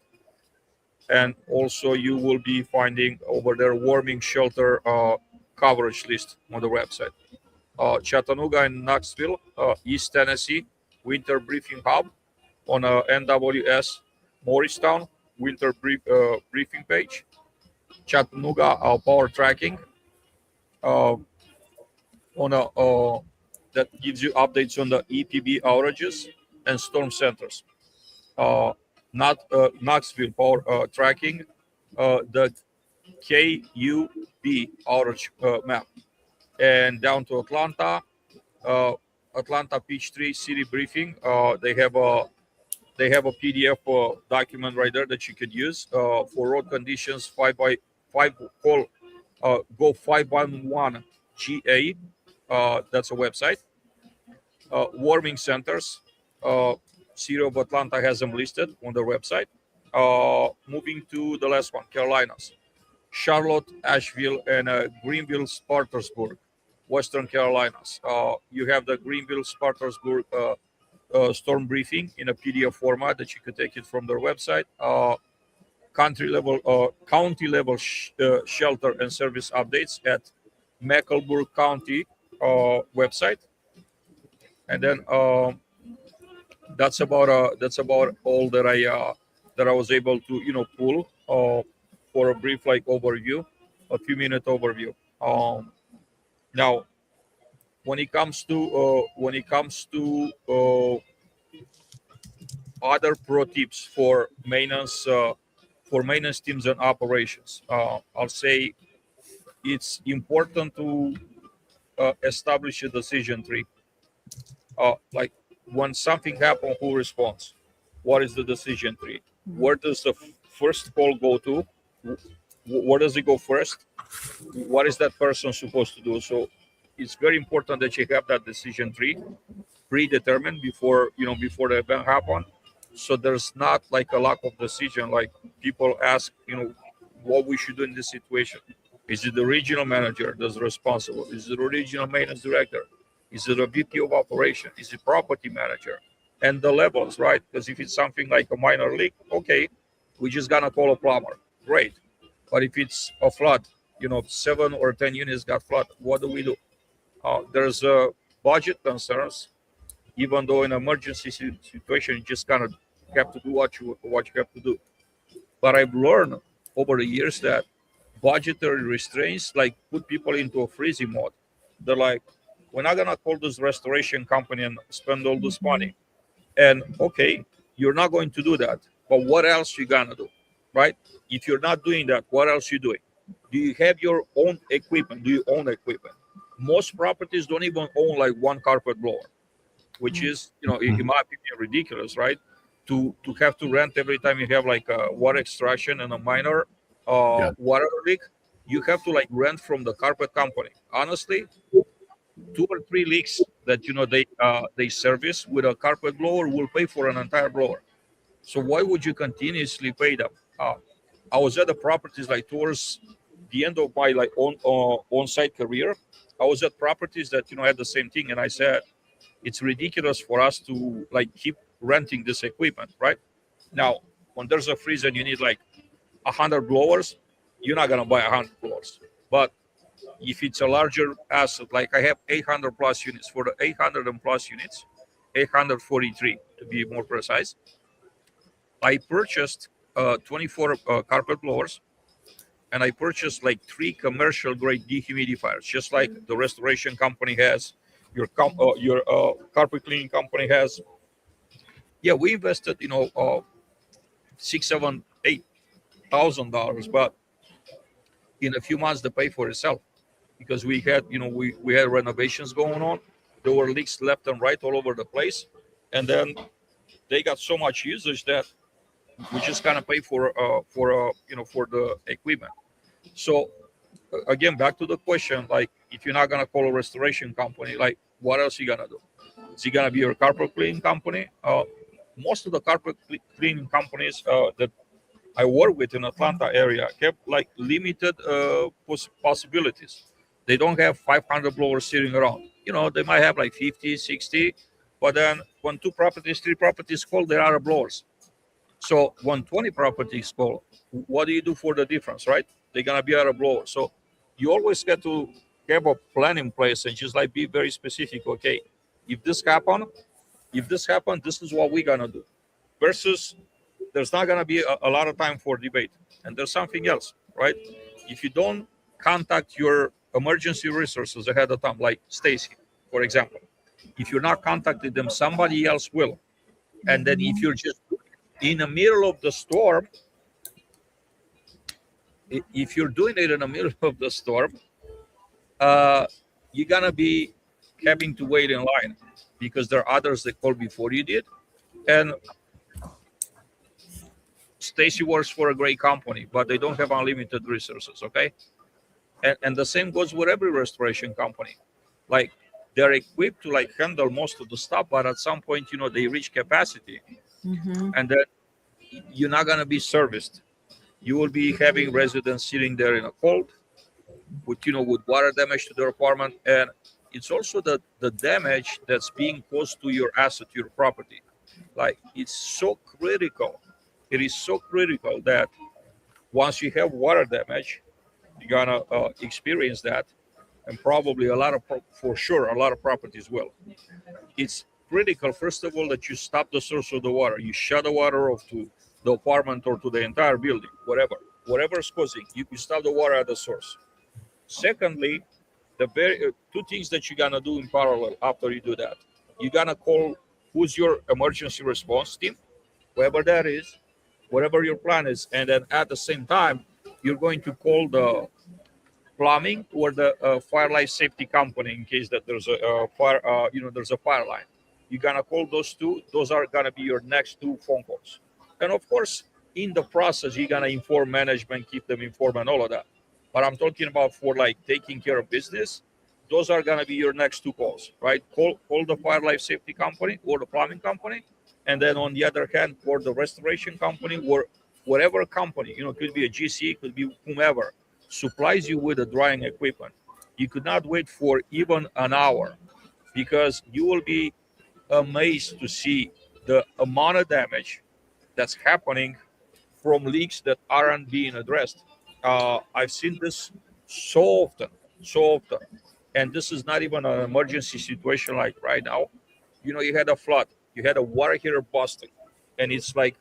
and also you will be finding over there warming shelter coverage list on the website. Chattanooga and Knoxville, East Tennessee winter briefing hub on NWS Morristown winter briefing page. Chattanooga power tracking on a that gives you updates on the EPB outages and storm centers. Not Knoxville power tracking, the KUB outage map, and down to Atlanta, Atlanta Peachtree City briefing. They have a PDF document right there that you could use for road conditions 5x5 call go 511 GA. That's a website. Warming centers. City of Atlanta has them listed on their website. Moving to the last one, Carolinas. Charlotte, Asheville, and Greenville, Spartanburg, Western Carolinas. You have the Greenville, Spartanburg storm briefing in a PDF format that you could take it from their website. County level shelter and service updates at Mecklenburg County website, and then that's about all that I was able to pull for a brief overview, a few minute overview. Now, when it comes to other pro tips for maintenance teams and operations, I'll say it's important to establish a decision tree. Like when something happens, who responds? What is the decision tree? Where does the first call go to? Where does it go first? What is that person supposed to do? So it's very important that you have that decision tree predetermined before the event happen. So there's not like a lack of decision. Like people ask, what we should do in this situation. Is it the regional manager that's responsible? Is it the regional maintenance director? Is it a VP of operation? Is it property manager? And the levels, right? Because if it's something like a minor leak, okay, we're just gonna call a plumber. Great. But if it's a flood, 7 or 10 units got flood, what do we do? There's budget concerns. Even though in an emergency situation, you just kind of have to do what you have to do. But I've learned over the years that budgetary restraints put people into a freezing mode. They're like, we're not gonna call this restoration company and spend all this money. And okay, you're not going to do that. But what else you gonna do, right? If you're not doing that, what else you doing? Do you have your own equipment? Do you own equipment? Most properties don't even own one carpet blower, which is, in my opinion, ridiculous, right? To have to rent every time you have a water extraction and a minor water leak, you have to rent from the carpet company. Honestly, 2 or 3 leaks that they service with a carpet blower will pay for an entire blower. So why would you continuously pay them? I was at the properties towards the end of my on-site career. I was at properties that had the same thing, and I said it's ridiculous for us to keep renting this equipment, right? Now, when there's a freeze and you need 100 blowers, you're not gonna buy 100 floors. But if it's a larger asset, like I have 800 plus units, for the 800 and plus units, 843 to be more precise, I purchased 24 carpet blowers, and I purchased like 3 commercial grade dehumidifiers, just like the restoration company has, your carpet cleaning company has. Yeah, we invested, six, seven, $8,000, but in a few months they pay for itself, because we had, we had renovations going on. There were leaks left and right all over the place, and then they got so much usage that we just kind of pay for the equipment. So again, back to the question, like, if you're not gonna call a restoration company, like, what else you gonna do? Is it gonna be your carpet cleaning company? Most of the carpet cleaning companies that I work with in Atlanta area have like limited possibilities. They don't have 500 blowers sitting around. They might have like 50, 60, but then when 2 properties, 3 properties call, they're out of blowers. So when 20 properties call, what do you do for the difference, right? They're gonna be out of blowers. So you always get to have a plan in place and just like be very specific. Okay, if this happen, this is what we're gonna do. Versus, there's not gonna be a lot of time for debate. And there's something else, right? If you don't contact your emergency resources ahead of time, like Stacy, for example, if you're not contacting them, somebody else will. And then if you're just in the middle of the storm, if you're doing it in the middle of the storm, you're gonna be having to wait in line, because there are others that called before you did. And Stacy works for a great company, but they don't have unlimited resources. Okay, and the same goes with every restoration company. Like, they're equipped to like handle most of the stuff, but at some point, they reach capacity, and then you're not gonna be serviced. You will be having residents sitting there in a cold, with water damage to their apartment, and it's also the damage that's being caused to your asset, your property. Like, it's so critical. It is so critical that once you have water damage, you're gonna experience that, and probably for sure, a lot of properties will. It's critical, first of all, that you stop the source of the water. You shut the water off to the apartment or to the entire building, whatever's causing. You stop the water at the source. Secondly, the very 2 things that you're gonna do in parallel after you do that. You're gonna call who's your emergency response team, whoever that is, whatever your plan is, and then at the same time, you're going to call the plumbing or the fire life safety company in case that there's a fire, there's a fire line. You're gonna call those 2. Those are gonna be your next 2 phone calls. And of course, in the process, you're gonna inform management, keep them informed, and all of that. But I'm talking about for like taking care of business. Those are gonna be your next 2 calls, right? Call the fire life safety company or the plumbing company, and then on the other hand, for the restoration company or whatever company, could be a GC, could be whomever supplies you with the drying equipment. You could not wait for even an hour, because you will be amazed to see the amount of damage that's happening from leaks that aren't being addressed. I've seen this so often, and this is not even an emergency situation like right now. You had a flood, you had a water heater busting, and it's like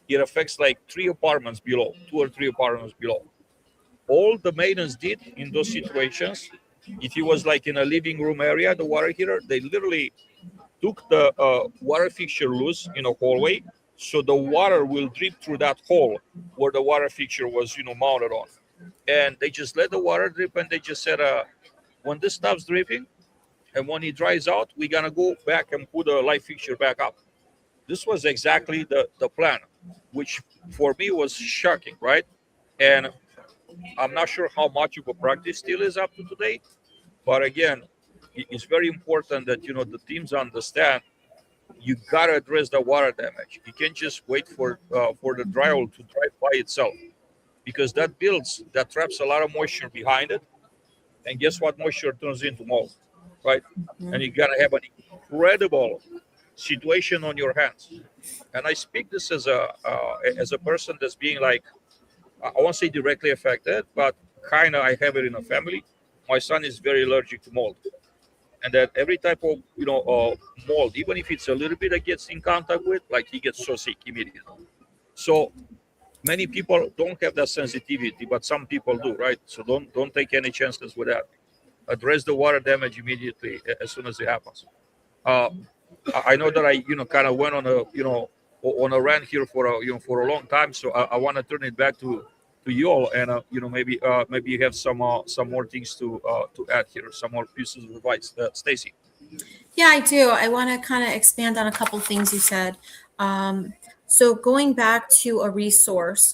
it affects like 3 apartments below, 2 or 3 apartments below. All the maintenance did in those situations, if it was like in a living room area, the water heater, they literally took the water fixture loose in a hallway, so the water will drip through that hole where the water fixture was, mounted on. And they just let the water drip, and they just said, when this stops dripping and when it dries out, we're gonna go back and put the light fixture back up. This was exactly the plan, which for me was shocking, right? And I'm not sure how much of a practice still is up to today, but again, it's very important that the teams understand you gotta address the water damage. You can't just wait for the drywall to dry by itself, because that traps a lot of moisture behind it, and guess what? Moisture turns into mold, right? And you gotta have an incredible situation on your hands. And I speak this as a person that's being like I won't say directly affected, but kind of I have it in a family. My son is very allergic to mold, and that every type of mold, even if it's a little bit that gets in contact with, like he gets so sick immediately. So many people don't have that sensitivity, but some people do, right? So don't take any chances with that. Address the water damage immediately as soon as it happens. Uh, I know that I kind of went on a rant here for a long time, so I want to turn it back to you all, and maybe you have some more things to add here, some more pieces of advice, Stacy. Yeah, I do. I want to kind of expand on a couple things you said. So going back to a resource,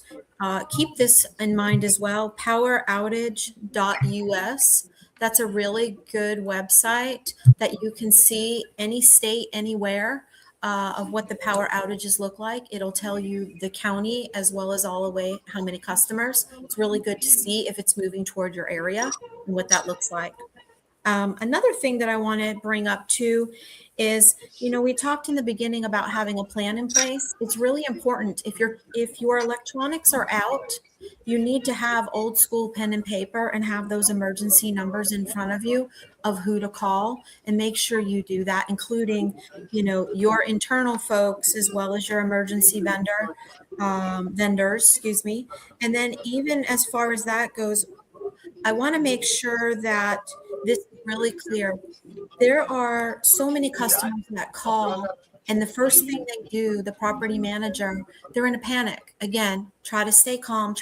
keep this in mind as well, poweroutage.us. That's a really good website that you can see any state, anywhere of what the power outages look like. It'll tell you the county as well as all the way how many customers. It's really good to see if it's moving toward your area and what that looks like. Another thing that I want to bring up too is, we talked in the beginning about having a plan in place. It's really important. If your electronics are out, you need to have old school pen and paper and have those emergency numbers in front of you of who to call, and make sure you do that, including, your internal folks as well as your emergency vendors, excuse me. And then even as far as that goes, I want to make sure that this is really clear. There are so many customers that call, and the first thing they do, the property manager, they're in a panic. Again, try to stay calm,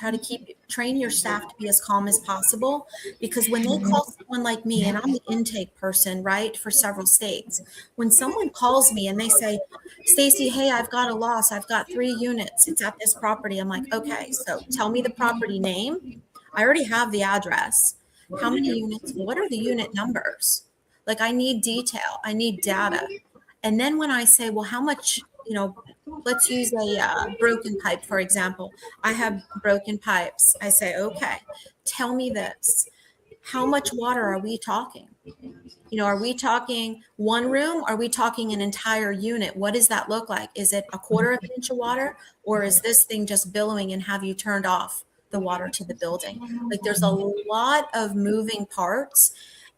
train your staff to be as calm as possible, because when they call someone like me, and I'm the intake person, right, for several states, when someone calls me and they say, Stacy, hey, I've got a loss. I've got 3 units. It's at this property. I'm like, okay, so tell me the property name. I already have the address. How many units? What are the unit numbers? Like, I need detail. I need data. And then when I say, well, how much, let's use a broken pipe, for example. I have broken pipes. I say, okay, tell me this. How much water are we talking? Are we talking one room? Are we talking an entire unit? What does that look like? Is it a quarter of an inch of water, or is this thing just billowing and have you turned off the water to the building? Like, there's a lot of moving parts,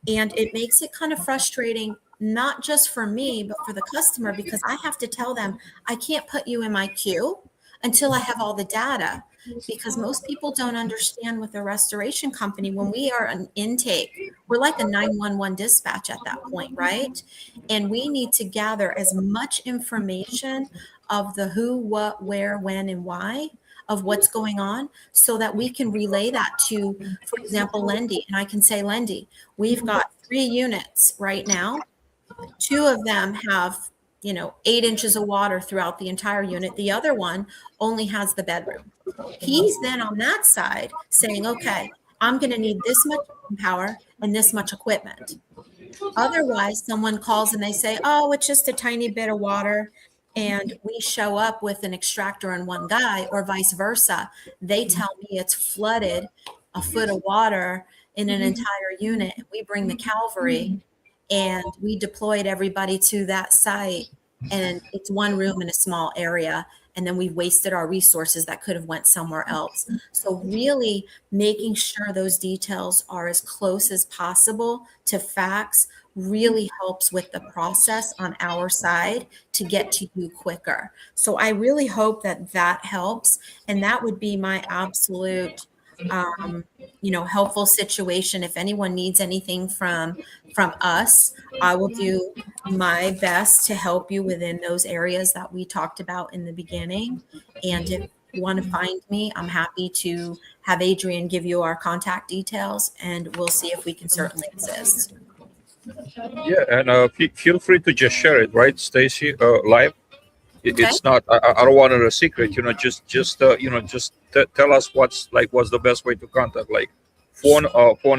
and it makes it kind of frustrating, not just for me, but for the customer, because I have to tell them, I can't put you in my queue until I have all the data, because most people don't understand with a restoration company, when we are an intake, we're like a 911 dispatch at that point, right? And we need to gather as much information of the who, what, where, when, and why of what's going on, so that we can relay that to, for example, Lendy. And I can say, Lendy, we've got 3 units right now. 2 of them have, 8 inches of water throughout the entire unit. The other one only has the bedroom. He's then on that side saying, okay, I'm going to need this much power and this much equipment. Otherwise, someone calls and they say, oh, it's just a tiny bit of water, and we show up with an extractor and one guy, or vice versa. They tell me it's flooded, a foot of water in an entire unit. We bring the cavalry and we deployed everybody to that site, and it's one room in a small area. And then we wasted our resources that could have went somewhere else. So really making sure those details are as close as possible to facts really helps with the process on our side to get to you quicker. So I really hope that helps. And that would be my absolute helpful situation. If anyone needs anything from us, I will do my best to help you within those areas that we talked about in the beginning. And if you want to find me, I'm happy to have Adrian give you our contact details, and we'll see if we can certainly assist. Yeah, and feel free to just share it, right, Stacy, live. Okay. It's not. I don't want it a secret. Just tell us what's the best way to contact, like phone,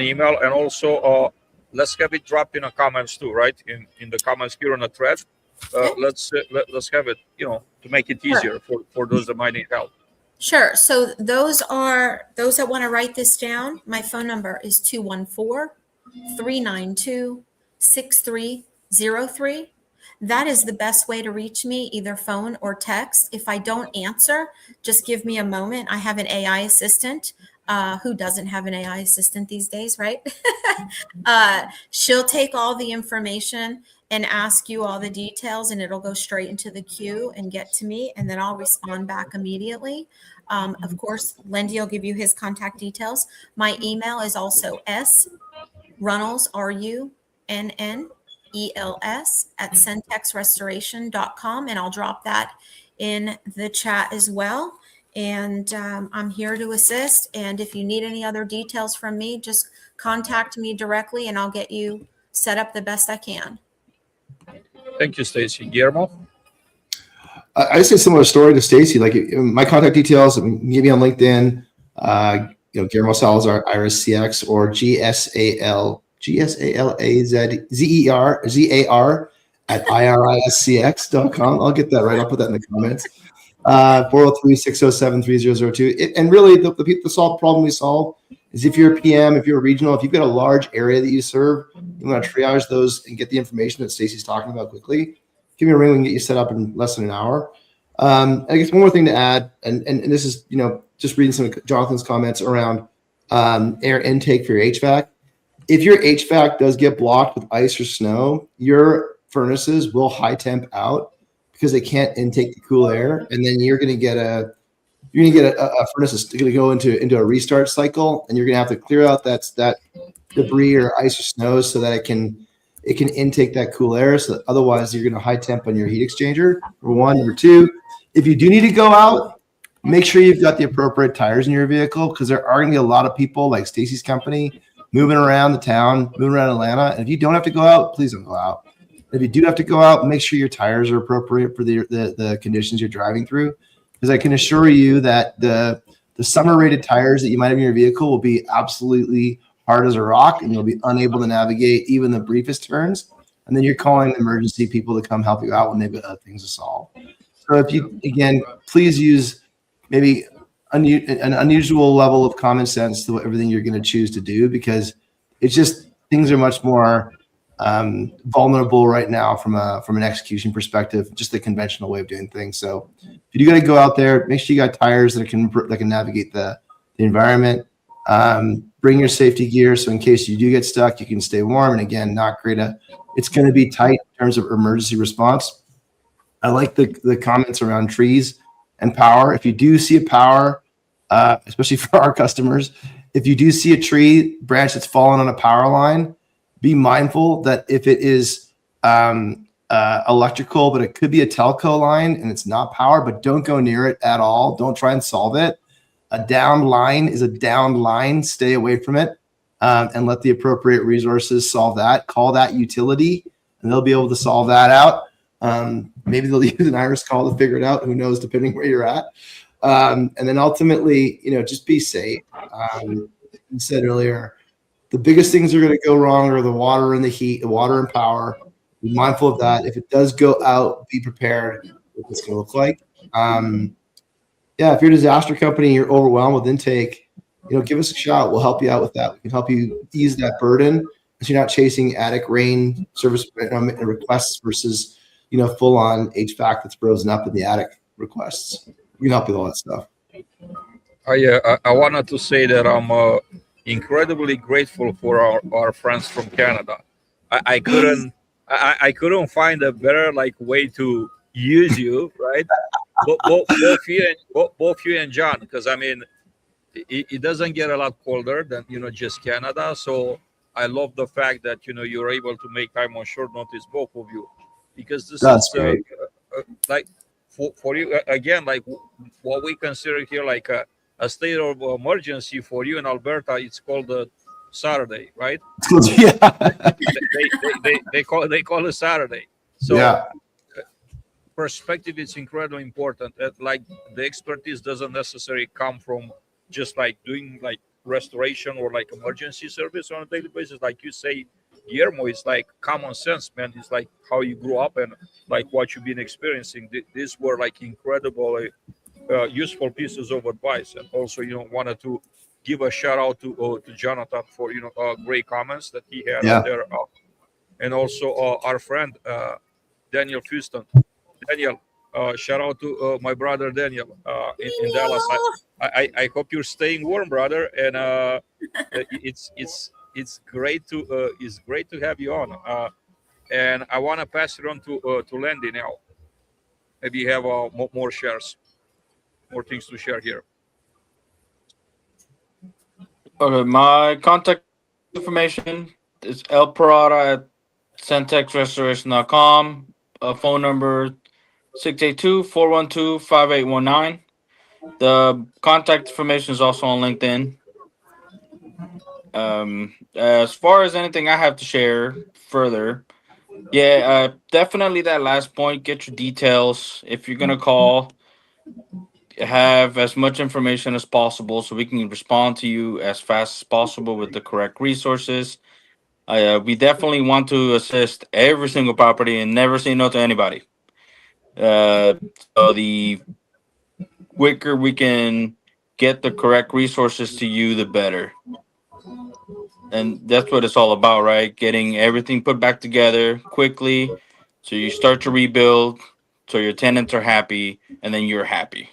email, and also let's have it dropped in the comments too, right? In the comments here on the thread. Let's have it, to make it easier for those that might need help. Sure. So those that want to write this down. My phone number is 214-392-6303. That is the best way to reach me, either phone or text. If I don't answer, just give me a moment. I have an AI assistant. Who doesn't have an AI assistant these days, right? She'll take all the information and ask you all the details, and it'll go straight into the queue and get to me, and then I'll respond back immediately. Of course, Lindy will give you his contact details. My email is also srunnels, RUNNELS at centexrestoration.com, and I'll drop that in the chat as well. And I'm here to assist. And if you need any other details from me, just contact me directly and I'll get you set up the best I can. Thank you, Stacy. Guillermo? I say similar story to Stacy. Like my contact details, give me on LinkedIn. Guillermo Salazar, Iris CX, or GSALAZER at IRISCX.com. I'll get that right. I'll put that in the comments. 403-607-3002. And really, the problem we solve is if you're a PM, if you're a regional, if you've got a large area that you serve, you want to triage those and get the information that Stacy's talking about quickly. Give me a ring, we can get you set up in less than an hour. I guess one more thing to add, and this is, just reading some of Jonathan's comments around air intake for your HVAC. If your HVAC does get blocked with ice or snow, your furnaces will high temp out because they can't intake the cool air, and then you're going to get a furnace that's going to go into a restart cycle, and you're going to have to clear out that debris or ice or snow so that it can intake that cool air. So that otherwise, you're going to high temp on your heat exchanger. Number one. Number two, if you do need to go out, make sure you've got the appropriate tires in your vehicle, because there are going to be a lot of people like Stacy's company moving around the town, moving around Atlanta. And if you don't have to go out, please don't go out. If you do have to go out, make sure your tires are appropriate for the conditions you're driving through. Because I can assure you that the summer rated tires that you might have in your vehicle will be absolutely hard as a rock, and you'll be unable to navigate even the briefest turns. And then you're calling emergency people to come help you out when they've got other things to solve. So if you, again, please use maybe an unusual level of common sense to everything you're going to choose to do, because it's just, things are much more vulnerable right now from an execution perspective, just the conventional way of doing things. So if you got to go out there, make sure you got tires that can navigate the environment. Bring your safety gear, so in case you do get stuck, you can stay warm. And again, not create it's going to be tight in terms of emergency response. I like the comments around trees and power. If you do see a power, especially for our customers, if you do see a tree branch that's fallen on a power line, be mindful that if it is electrical, but it could be a telco line and it's not power, but don't go near it at all. Don't try and solve it. A downed line is a downed line. Stay away from it, and let the appropriate resources solve that. Call that utility, and they'll be able to solve that out. Maybe they'll use an Iris call to figure it out. Who knows, depending where you're at. And then ultimately, just be safe. You said earlier, the biggest things that are going to go wrong are the water and the heat, the water and power. Be mindful of that. If it does go out, be prepared what it's going to look like. If you're a disaster company, you're overwhelmed with intake, give us a shout. We'll help you out with that. We can help you ease that burden, so you're not chasing attic rain service requests versus, full on HVAC that's frozen up in the attic requests. We can help you with all that stuff. I wanted to say that I'm incredibly grateful for our friends from Canada. I couldn't find a better way to use you, right? both you and John, because it doesn't get a lot colder than just Canada. So I love the fact that you're able to make time on short notice, both of you, because this is great. For you again, what we consider here a state of emergency for you in Alberta. It's called Saturday, right? Yeah. they call it Saturday. So. Yeah. Perspective is incredibly important. The expertise doesn't necessarily come from just doing restoration or emergency service on a daily basis. Like you say, Guillermo, it's common sense, man. It's how you grew up and what you've been experiencing. These were incredible, useful pieces of advice. And also, wanted to give a shout out to Jonathan for great comments that he had out there, and also our friend. Daniel Houston. Daniel, shout out to my brother Daniel in Dallas. Daniel! I hope you're staying warm, brother, and it's great to have you on. And I want to pass it on to Landy now. Maybe you have more shares, more things to share here. Okay, my contact information is lparada@centexrestoration.com. Phone number 682-412-5819. The contact information is also on LinkedIn. As far as anything I have to share further, definitely that last point. Get your details. If you're gonna call, have as much information as possible so we can respond to you as fast as possible with the correct resources. We definitely want to assist every single property and never say no to anybody. So the quicker we can get the correct resources to you, the better. And that's what it's all about, right? Getting everything put back together quickly so you start to rebuild, so your tenants are happy, and then you're happy.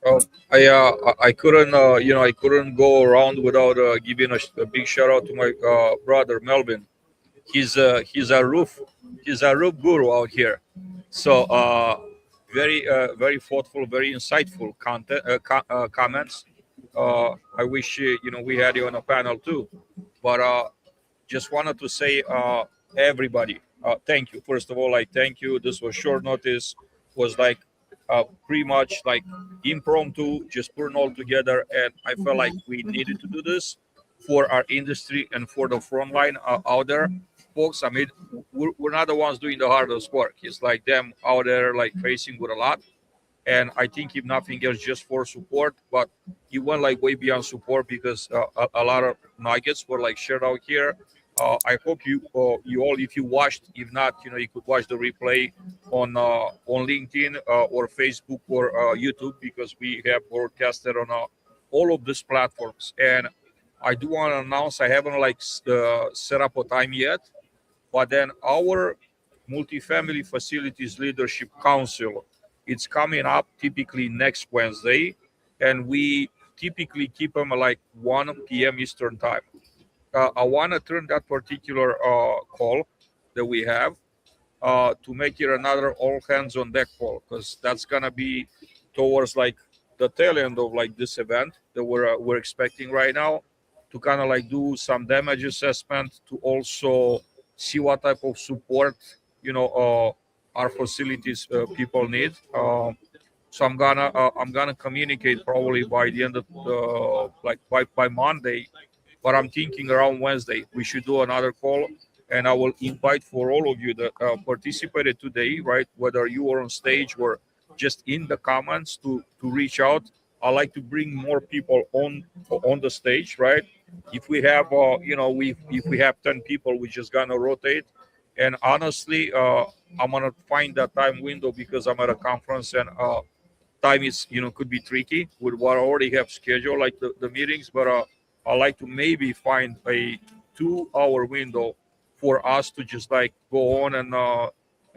Well, I couldn't I couldn't go around without giving a big shout out to my brother Melvin. He's a roof guru out here. So very thoughtful, very insightful content comments. I wish we had you on a panel too, but just wanted to say everybody thank you. First of all, like thank you. This was short notice. Was like pretty much like impromptu, just putting all together, and I felt like we needed to do this for our industry and for the front line out there, folks. I mean, we're not the ones doing the hardest work. It's like them out there, like facing with a lot. And I think if nothing else, just for support, but you went like way beyond support because a lot of nuggets were like shared out here. I hope you all, if you watched, if not, you could watch the replay on LinkedIn or Facebook or YouTube, because we have broadcasted on all of these platforms. And I do want to announce, I haven't like set up a time yet, but then our multifamily facilities leadership council, it's coming up typically next Wednesday, and we typically keep them like 1 p.m. Eastern time. I want to turn that particular call that we have to make it another all hands on deck call, because that's gonna be towards like the tail end of like this event that we're expecting right now, to kind of like do some damage assessment, to also see what type of support our facilities people need. So I'm gonna communicate probably by the end of like by Monday, but I'm thinking around Wednesday we should do another call, and I will invite for all of you that participated today, right? Whether you are on stage or just in the comments, to reach out. I like to bring more people on the stage, right? If we have if we have 10 people, we're just gonna rotate. And honestly, I'm gonna find that time window because I'm at a conference, and time is could be tricky with what I already have scheduled, like the meetings. But I like to maybe find a 2-hour window for us to just like go on and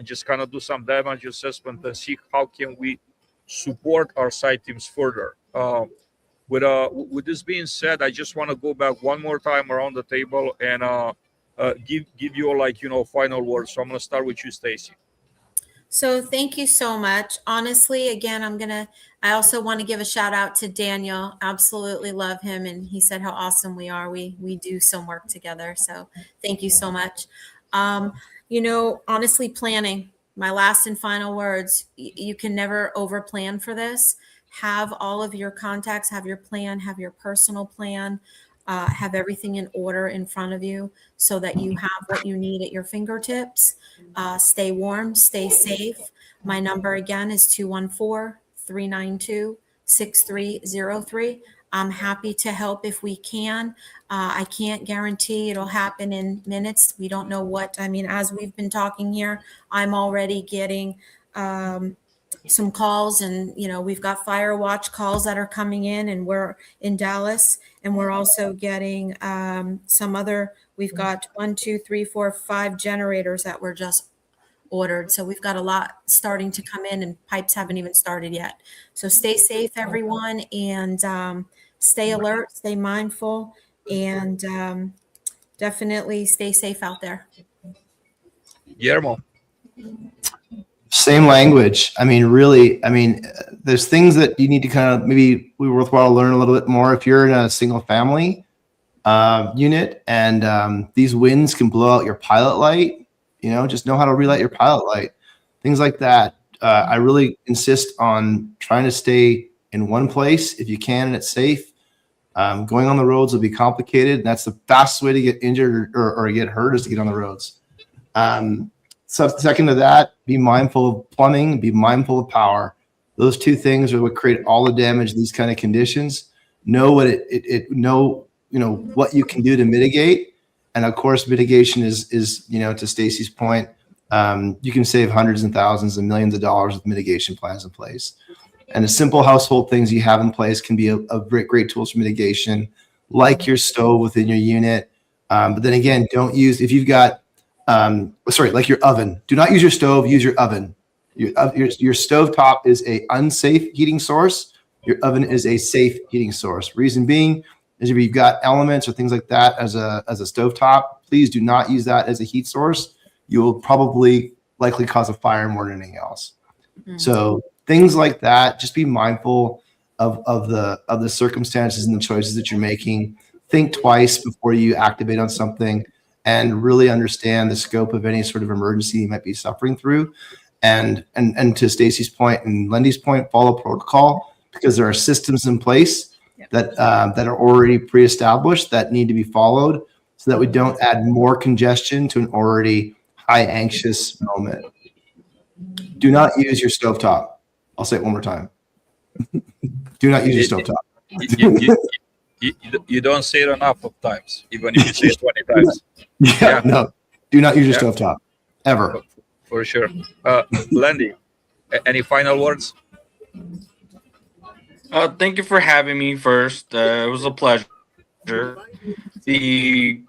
just kind of do some damage assessment and see how can we support our site teams further. With this being said, I just want to go back one more time around the table and give you like final words. So I'm gonna start with you, Stacy. So thank you so much. Honestly, again, I also want to give a shout out to Daniel. Absolutely love him. And he said how awesome we are. We do some work together. So thank you so much. Honestly, planning, my last and final words, you can never over plan for this. Have all of your contacts, have your plan, have your personal plan, have everything in order in front of you so that you have what you need at your fingertips. Stay warm, stay safe. My number again is 214-392-6303. I'm happy to help if we can. I can't guarantee it'll happen in minutes. We don't know as we've been talking here, I'm already getting some calls, and we've got fire watch calls that are coming in, and we're in Dallas, and we're also getting We've got 1, 2, 3, 4, 5 generators that were just ordered. So we've got a lot starting to come in, and pipes haven't even started yet. So stay safe, everyone, and stay alert, stay mindful, and definitely stay safe out there. Guillermo. Same language. I mean, really, there's things that you need to kind of maybe we worthwhile learn a little bit more. If you're in a single family unit and these winds can blow out your pilot light, just know how to relight your pilot light, things like that. I really insist on trying to stay in one place if you can and it's safe. Going on the roads will be complicated, and that's the fastest way to get injured or get hurt is to get on the roads. So second to that, be mindful of plumbing, be mindful of power. Those two things are what create all the damage in these kind of conditions. Know what what you can do to mitigate. And of course, mitigation is to Stacy's point, you can save hundreds and thousands and millions of dollars with mitigation plans in place. And the simple household things you have in place can be a great tools for mitigation, like your stove within your unit. But then again, don't use, if you've got, like your oven. Do not use your stove, use your oven. Your stove top is a unsafe heating source. Your oven is a safe heating source. Reason being is if you've got elements or things like that as a stove top, please do not use that as a heat source. You will probably likely cause a fire more than anything else. Mm-hmm. So things like that, just be mindful of the circumstances and the choices that you're making. Think twice before you activate on something, and really understand the scope of any sort of emergency you might be suffering through. And to Stacy's point and Lindy's point, follow protocol, because there are systems in place that are already pre-established that need to be followed so that we don't add more congestion to an already high anxious moment. Do not use your stovetop. I'll say it one more time. Do not use your stovetop. You don't say it enough of times, even if you say it 20 times. No, do not use your stovetop ever. For sure. Landy, any final words? Thank you for having me first. It was a pleasure. The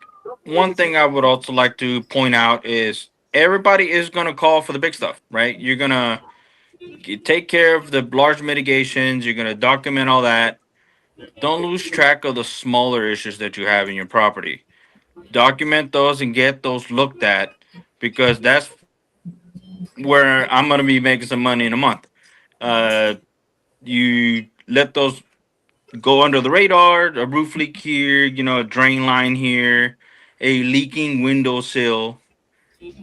one thing I would also like to point out is everybody is going to call for the big stuff, right? You're going to take care of the large mitigations. You're going to document all that. Don't lose track of the smaller issues that you have in your property. Document those and get those looked at, because that's where I'm going to be making some money in a month. You let those go under the radar, a roof leak here, a drain line here, a leaking windowsill,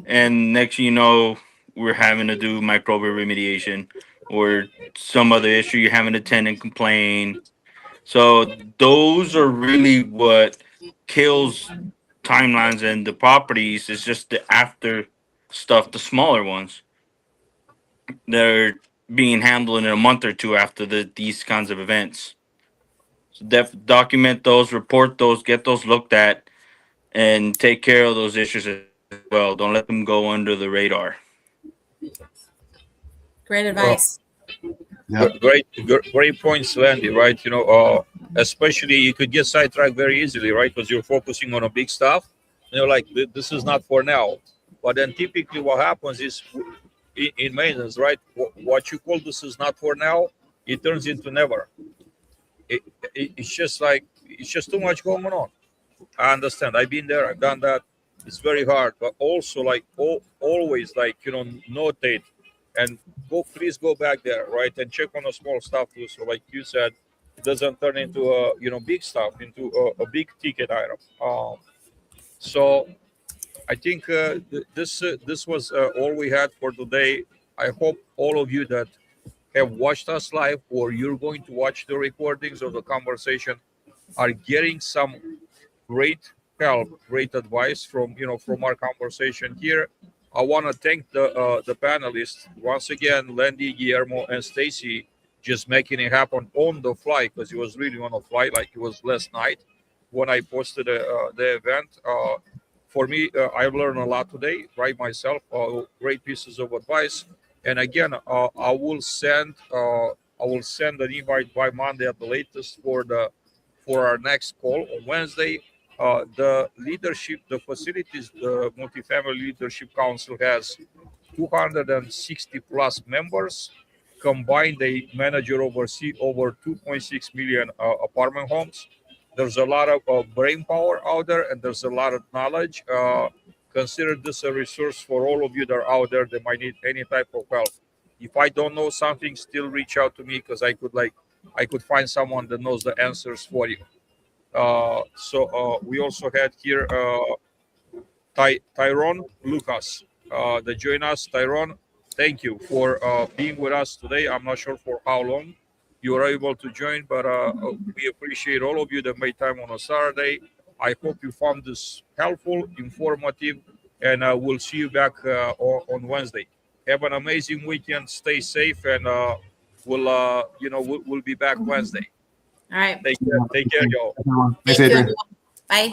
and next you know, we're having to do microbial remediation or some other issue. You're having a tenant complain. So those are really what kills timelines and the properties. Is just the after stuff, the smaller ones. They're being handled in a month or two after these kinds of events. So document those, report those, get those looked at, and take care of those issues as well. Don't let them go under the radar. Great advice. Great points, Landy, right? Especially you could get sidetracked very easily, right? Because you're focusing on a big stuff. Like, this is not for now. But then typically what happens is in maintenance, right? What you call this is not for now, it turns into never. It's just too much going on. I understand. I've been there. I've done that. It's very hard, but also always notate and please go back there, right? And check on the small stuff too. So like you said, it doesn't turn into big stuff, into a big ticket item. So I think this was all we had for today. I hope all of you that have watched us live or you're going to watch the recordings of the conversation are getting some great help, great advice from our conversation here. I want to thank the panelists once again, Landy, Guillermo, and Stacy, just making it happen on the fly, because it was really on the fly, like it was last night when I posted the event. For me, I've learned a lot today, right? Myself, great pieces of advice. And again, I will send an invite by Monday at the latest for our next call on Wednesday. The leadership, the facilities, the Multifamily Leadership Council has 260 plus members. Combined, they manage or oversee over 2.6 million apartment homes. There's a lot of brain power out there, and there's a lot of knowledge. Consider this a resource for all of you that are out there that might need any type of help. If I don't know something, still reach out to me because I could find someone that knows the answers for you. We also had here Tyrone Lucas that joined us. Tyrone, thank you for being with us today. I'm not sure for how long you were able to join, but we appreciate all of you that made time on a Saturday. I hope you found this helpful, informative, and we'll see you back on Wednesday. Have an amazing weekend. Stay safe, and we'll be back Wednesday. All right. Take care, y'all. Everyone. Thanks, Thank you, Adrian. everyone. Bye.